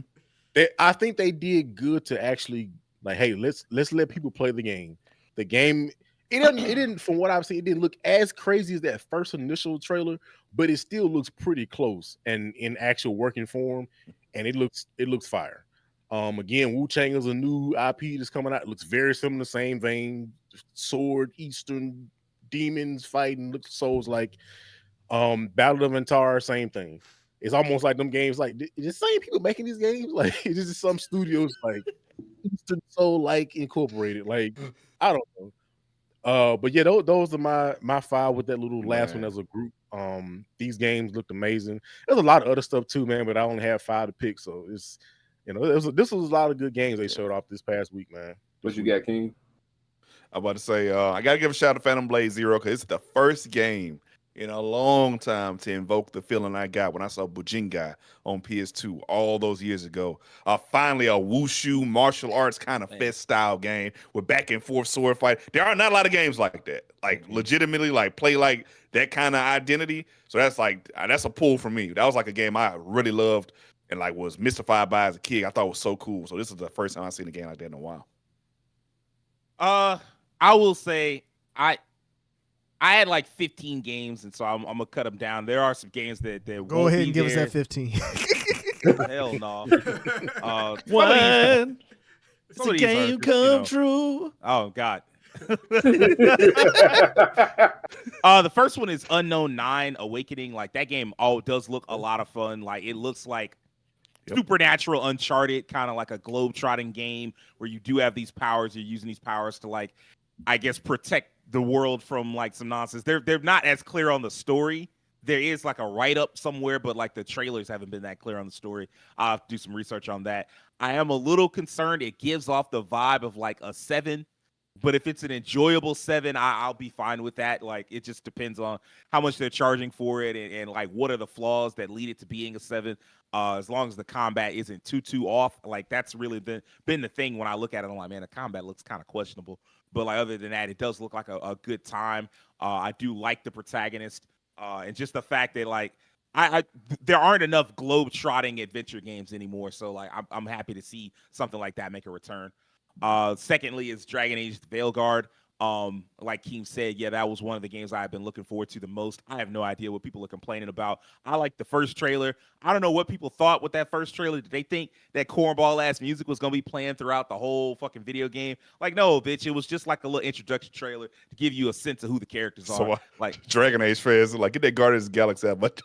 Speaker 2: I think they did good to actually like, hey, let's let people play the game. The game, it didn't from what I've seen, it didn't look as crazy as that first initial trailer, but it still looks pretty close and in actual working form, and it looks fire. Again, Wu-Chang is a new IP that's coming out. It looks very similar, same vein, sword, Eastern demons fighting, looks Souls like. Battle of Antar, same thing. It's almost like them games, like the same people making these games. Like it's just some studios like Eastern Soul like incorporated. Like I don't know. But yeah, those are my five with that little last one as a group. These games looked amazing. There's a lot of other stuff too, man, but I only have 5 to pick, so it's this was a lot of good games they showed off this past week, man.
Speaker 3: What you got, King?
Speaker 4: I'm about to say I gotta give a shout out to Phantom Blade Zero because it's the first game in a long time to invoke the feeling I got when I saw Bujingai on PS2 all those years ago. Finally, a wushu martial arts kind of fest style game with back and forth sword fight. There are not a lot of games like that, like legitimately like play like that kind of identity. So that's a pull for me. That was like a game I really loved and like was mystified by as a kid. I thought it was so cool. So this is the first time I've seen a game like that in a while.
Speaker 1: I will say I had like 15 games, and so I'm gonna cut them down. There are some games that
Speaker 5: go ahead and give us that 15.
Speaker 1: Hell no.
Speaker 4: When it's a game come true.
Speaker 1: Oh God. The first one is Unknown 9 Awakening. Like that game does look a lot of fun. Like it looks like Supernatural Uncharted, kind of like a globe-trotting game where you do have these powers. You're using these powers to like, I guess, protect the world from like some nonsense. They're not as clear on the story. There is like a write-up somewhere, but like the trailers haven't been that clear on the story. I'll have to do some research on that. I am a little concerned. It gives off the vibe of like a 7. But if it's an enjoyable 7, I'll be fine with that. Like, it just depends on how much they're charging for it and like, what are the flaws that lead it to being a 7. As long as the combat isn't too off, like, that's really been the thing when I look at it. I'm like, man, the combat looks kind of questionable. But, like, other than that, it does look like a good time. I do like the protagonist. And just the fact that, like, there aren't enough globe-trotting adventure games anymore. So, like, I'm happy to see something like that make a return. Secondly is Dragon Age Veilguard. Like Keem said, yeah, that was one of the games I've been looking forward to the most. I have no idea what people are complaining about. I like the first trailer. I don't know what people thought with that first trailer. Did they think that cornball ass music was gonna be playing throughout the whole fucking video game? Like, no, bitch. It was just like a little introduction trailer to give you a sense of who the characters are.
Speaker 4: So,
Speaker 1: like
Speaker 4: Dragon Age fans, like, get that Guardians of the Galaxy out, but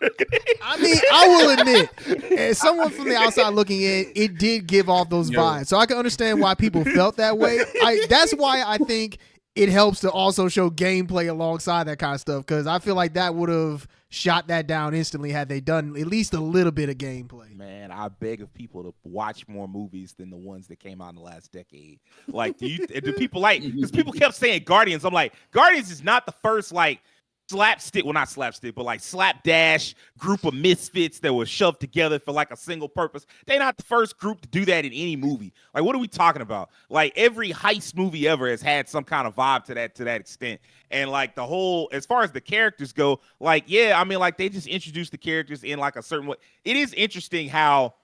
Speaker 5: I mean, I will admit, as someone from the outside looking in, it did give off those vibes. So I can understand why people felt that way. That's why I think it helps to also show gameplay alongside that kind of stuff, because I feel like that would have shot that down instantly had they done at least a little bit of gameplay.
Speaker 1: Man, I beg of people to watch more movies than the ones that came out in the last decade. Like, do people like, because people kept saying Guardians. I'm like, Guardians is not the first, like, slapstick, well, not slapstick, but like slapdash group of misfits that were shoved together for like a single purpose. They're not the first group to do that in any movie. Like, what are we talking about? Like, every heist movie ever has had some kind of vibe to that extent. And like the whole, as far as the characters go, like, yeah, I mean, like, they just introduced the characters in like a certain way. It is interesting how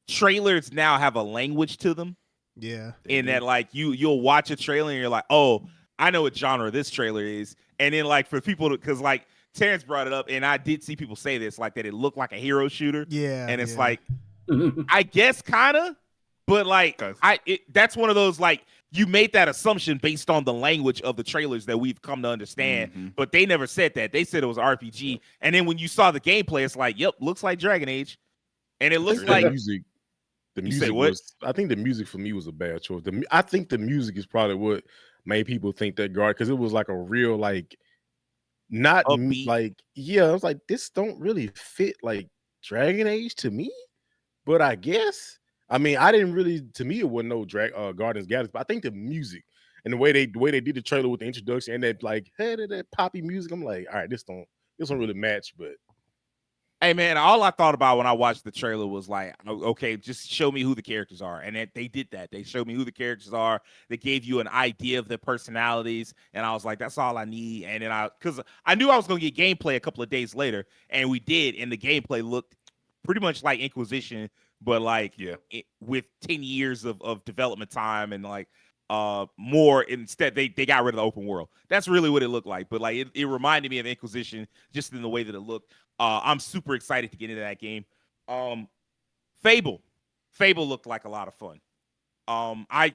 Speaker 1: trailers now have a language to them.
Speaker 5: Yeah.
Speaker 1: In that, like, you'll watch a trailer and you're like, oh, I know what genre this trailer is. And then, like, for people to, because, like, Terrence brought it up, and I did see people say this, like, that it looked like a hero shooter.
Speaker 5: Yeah.
Speaker 1: And it's like, I guess kind of, but, like, that's one of those, like, you made that assumption based on the language of the trailers that we've come to understand, but they never said that. They said it was RPG. And then when you saw the gameplay, it's like, yep, looks like Dragon Age. And it looks like
Speaker 2: the music was, I think the music for me was a bad choice. I think the music is probably what made people think that guard, because it was like a real, like, not
Speaker 1: upbeat.
Speaker 2: like, yeah, I was like, this don't really fit like Dragon Age to me, but I guess. I mean, I didn't really. To me, it wasn't no Guardians Galaxy, but I think the music and the way they did the trailer with the introduction and that like hey, that poppy music, I'm like, all right, this don't really match. But
Speaker 1: Hey man, all I thought about when I watched the trailer was like, okay, just show me who the characters are, and they did that. They showed me who the characters are. They gave you an idea of their personalities, and I was like, that's all I need. And then because I knew I was gonna get gameplay a couple of days later, and we did, and the gameplay looked pretty much like Inquisition, but like with 10 years of development time and like more. Instead they got rid of the open world. That's really what it looked like, but like it reminded me of Inquisition just in the way that it looked. I'm super excited to get into that game. Fable looked like a lot of fun. I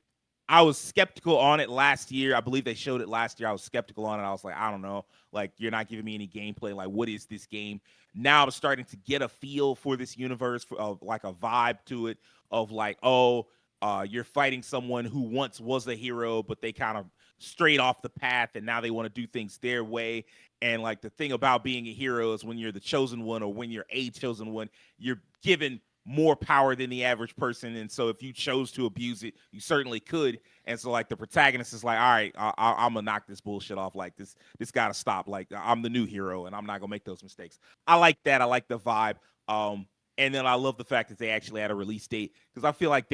Speaker 1: was skeptical on it last year. I believe they showed it last year. I was skeptical on it. I was like, I don't know. Like, you're not giving me any gameplay. Like, what is this game? Now I'm starting to get a feel for this universe, like a vibe to it of like, you're fighting someone who once was a hero, but they kind of strayed off the path and now they want to do things their way. And like the thing about being a hero is when you're the chosen one or when you're a chosen one, you're given more power than the average person. And so if you chose to abuse it, you certainly could. And so like the protagonist is like, all right, I'm gonna knock this bullshit off. Like this gotta stop. Like I'm the new hero and I'm not gonna make those mistakes. I like that. I like the vibe. And then I love the fact that they actually had a release date because I feel like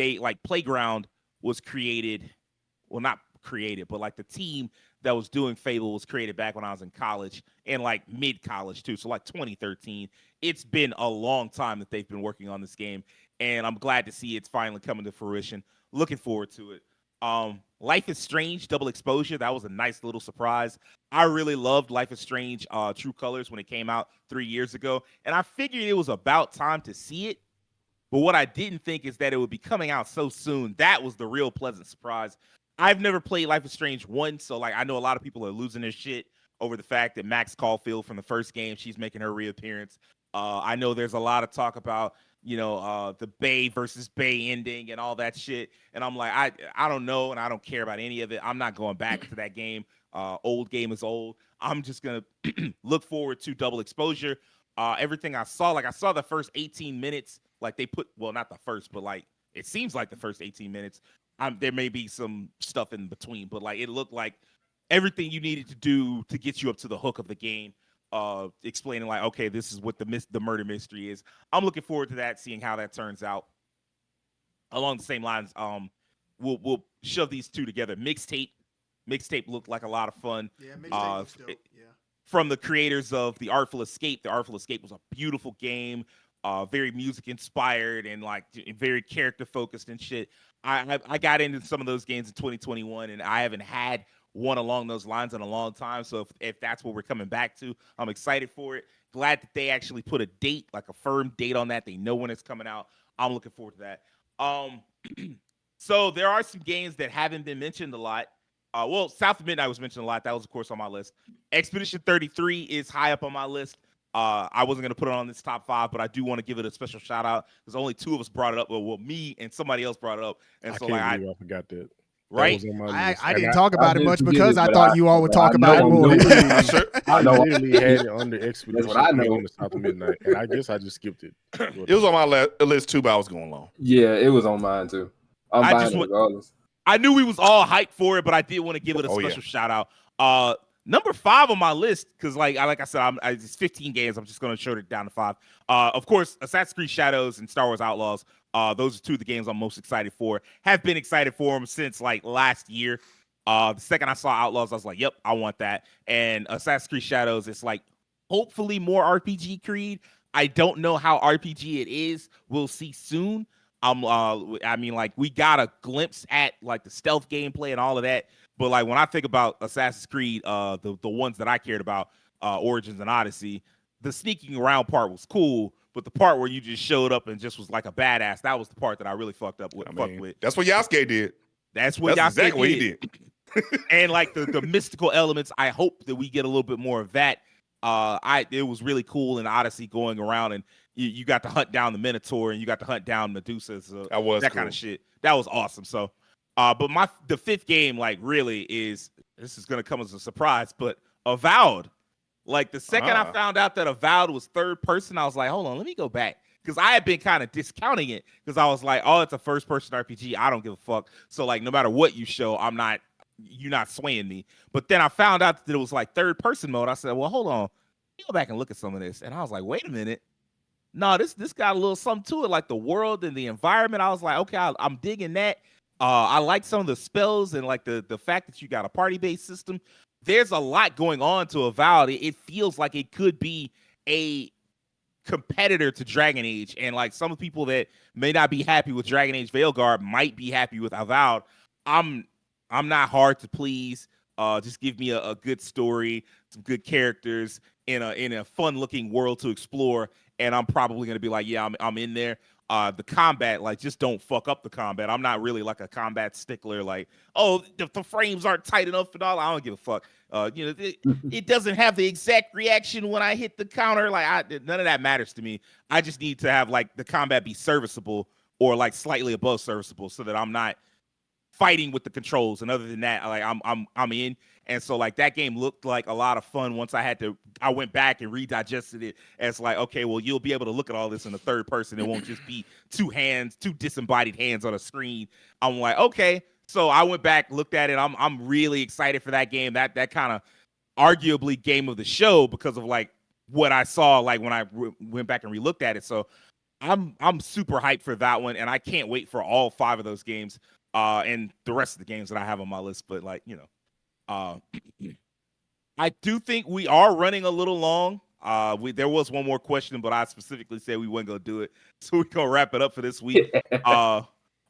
Speaker 1: Playground was created, well, not created, but like the team that was doing Fable was created back when I was in college and like mid-college too. So like 2013. It's been a long time that they've been working on this game, and I'm glad to see it's finally coming to fruition. Looking forward to it. Life is Strange Double Exposure, that was a nice little surprise. I really loved Life is Strange True Colors when it came out 3 years ago, and I figured it was about time to see it. But what I didn't think is that it would be coming out so soon. That was the real pleasant surprise. I've never played Life is Strange 1, so like I know a lot of people are losing their shit over the fact that Max Caulfield from the first game, she's making her reappearance. I know there's a lot of talk about, the Bay versus Bay ending and all that shit. And I'm like, I don't know, and I don't care about any of it. I'm not going back to that game. Old game is old. I'm just gonna look forward to Double Exposure. Everything I saw the first 18 minutes, like they put, well, not the first, but like it seems like the first 18 minutes. There may be some stuff in between, but like it looked like everything you needed to do to get you up to the hook of the game. Explaining like, okay, this is what the murder mystery is. I'm looking forward to that, seeing how that turns out. Along the same lines, we'll shove these two together. Mixtape looked like a lot of fun.
Speaker 5: Yeah, Mixtape was dope. Yeah.
Speaker 1: From the creators of The Artful Escape. The Artful Escape was a beautiful game, very music inspired and like very character focused and shit. I got into some of those games in 2021, and I haven't had one along those lines in a long time. So if that's what we're coming back to, I'm excited for it. Glad that they actually put a date, like a firm date on that. They know when it's coming out. I'm looking forward to that. So there are some games that haven't been mentioned a lot. Well, South of Midnight was mentioned a lot. That was, of course, on my list. Expedition 33 is high up on my list. I wasn't going to put it on this top 5, but I do want to give it a special shout out because only 2 of us brought it up. Well, me and somebody else brought it up. And
Speaker 2: I
Speaker 1: so
Speaker 2: can't
Speaker 1: like
Speaker 2: believe I forgot that.
Speaker 1: Right?
Speaker 5: I didn't talk about it much because I thought you all would talk about it more.
Speaker 2: I literally had it under Expedition on the South of Midnight, and I guess I just skipped it.
Speaker 4: It was on my list too, but I was going long.
Speaker 3: Yeah, it was on mine too. I'm buying it regardless.
Speaker 1: I knew we was all hyped for it, but I did want to give it a special shout out. Number 5 on my list, because like I said, it's 15 games. I'm just going to short it down to 5. Of course, Assassin's Creed Shadows and Star Wars Outlaws. Those are 2 of the games I'm most excited for. Have been excited for them since like last year. The second I saw Outlaws, I was like, yep, I want that. And Assassin's Creed Shadows, it's like hopefully more RPG Creed. I don't know how RPG it is. We'll see soon. I mean, like we got a glimpse at like the stealth gameplay and all of that. But like when I think about Assassin's Creed, the ones that I cared about, Origins and Odyssey, the sneaking around part was cool, but the part where you just showed up and just was like a badass, that was the part that I really fucked with.
Speaker 4: That's what Yasuke did.
Speaker 1: That's what Yasuke
Speaker 4: exactly what he did.
Speaker 1: And like the mystical elements, I hope that we get a little bit more of that. It was really cool in Odyssey going around and you got to hunt down the Minotaur and you got to hunt down Medusa. So that
Speaker 4: cool.
Speaker 1: Kind of shit. That was awesome. So, but the 5th game, like really this is going to come as a surprise, but Avowed Like the second I found out that Avowed was third person, I was like, hold on, let me go back. Because I had been kind of discounting it because I was like, oh, it's a first person RPG. I don't give a fuck. So like, no matter what you show, you're not swaying me. But then I found out that it was like third person mode. I said, well, hold on. Let me go back and look at some of this. And I was like, wait a minute. No, this got a little something to it, like the world and the environment. I was like, okay, I'm digging that. I like some of the spells and like the fact that you got a party-based system. There's a lot going on to Avowed. It feels like it could be a competitor to Dragon Age, and like some people that may not be happy with Dragon Age Veilguard might be happy with Avowed. I'm not hard to please. Just give me a good story, some good characters in a fun looking world to explore, and I'm probably gonna be like, yeah, I'm in there. The combat, like, just don't fuck up the combat. I'm not really like a combat stickler, like, oh, the frames aren't tight enough and all. I don't give a fuck. It doesn't have the exact reaction when I hit the counter. Like, none of that matters to me. I just need to have like the combat be serviceable or like slightly above serviceable, so that I'm not fighting with the controls. And other than that, like I'm in. And so like that game looked like a lot of fun once I went back and redigested it as like, okay, well, you'll be able to look at all this in the third person. It won't just be two disembodied hands on a screen. I'm like, okay. So I went back, looked at it. I'm really excited for that game. That kind of arguably game of the show because of like what I saw like when I went back and relooked at it. So I'm super hyped for that one, and I can't wait for all 5 of those games and the rest of the games that I have on my list. But like, I do think we are running a little long. There was one more question, but I specifically said we weren't gonna do it, so we're gonna wrap it up for this week.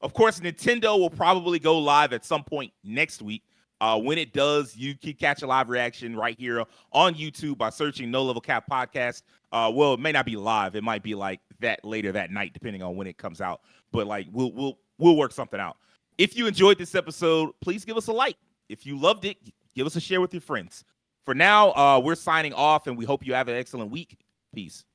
Speaker 1: Of course, Nintendo will probably go live at some point next week. When it does, you can catch a live reaction right here on YouTube by searching No Level Cap Podcast. Well, it may not be live; it might be like that later that night, depending on when it comes out. But like, we'll work something out. If you enjoyed this episode, please give us a like. If you loved it, give us a share with your friends. For now, we're signing off, and we hope you have an excellent week. Peace.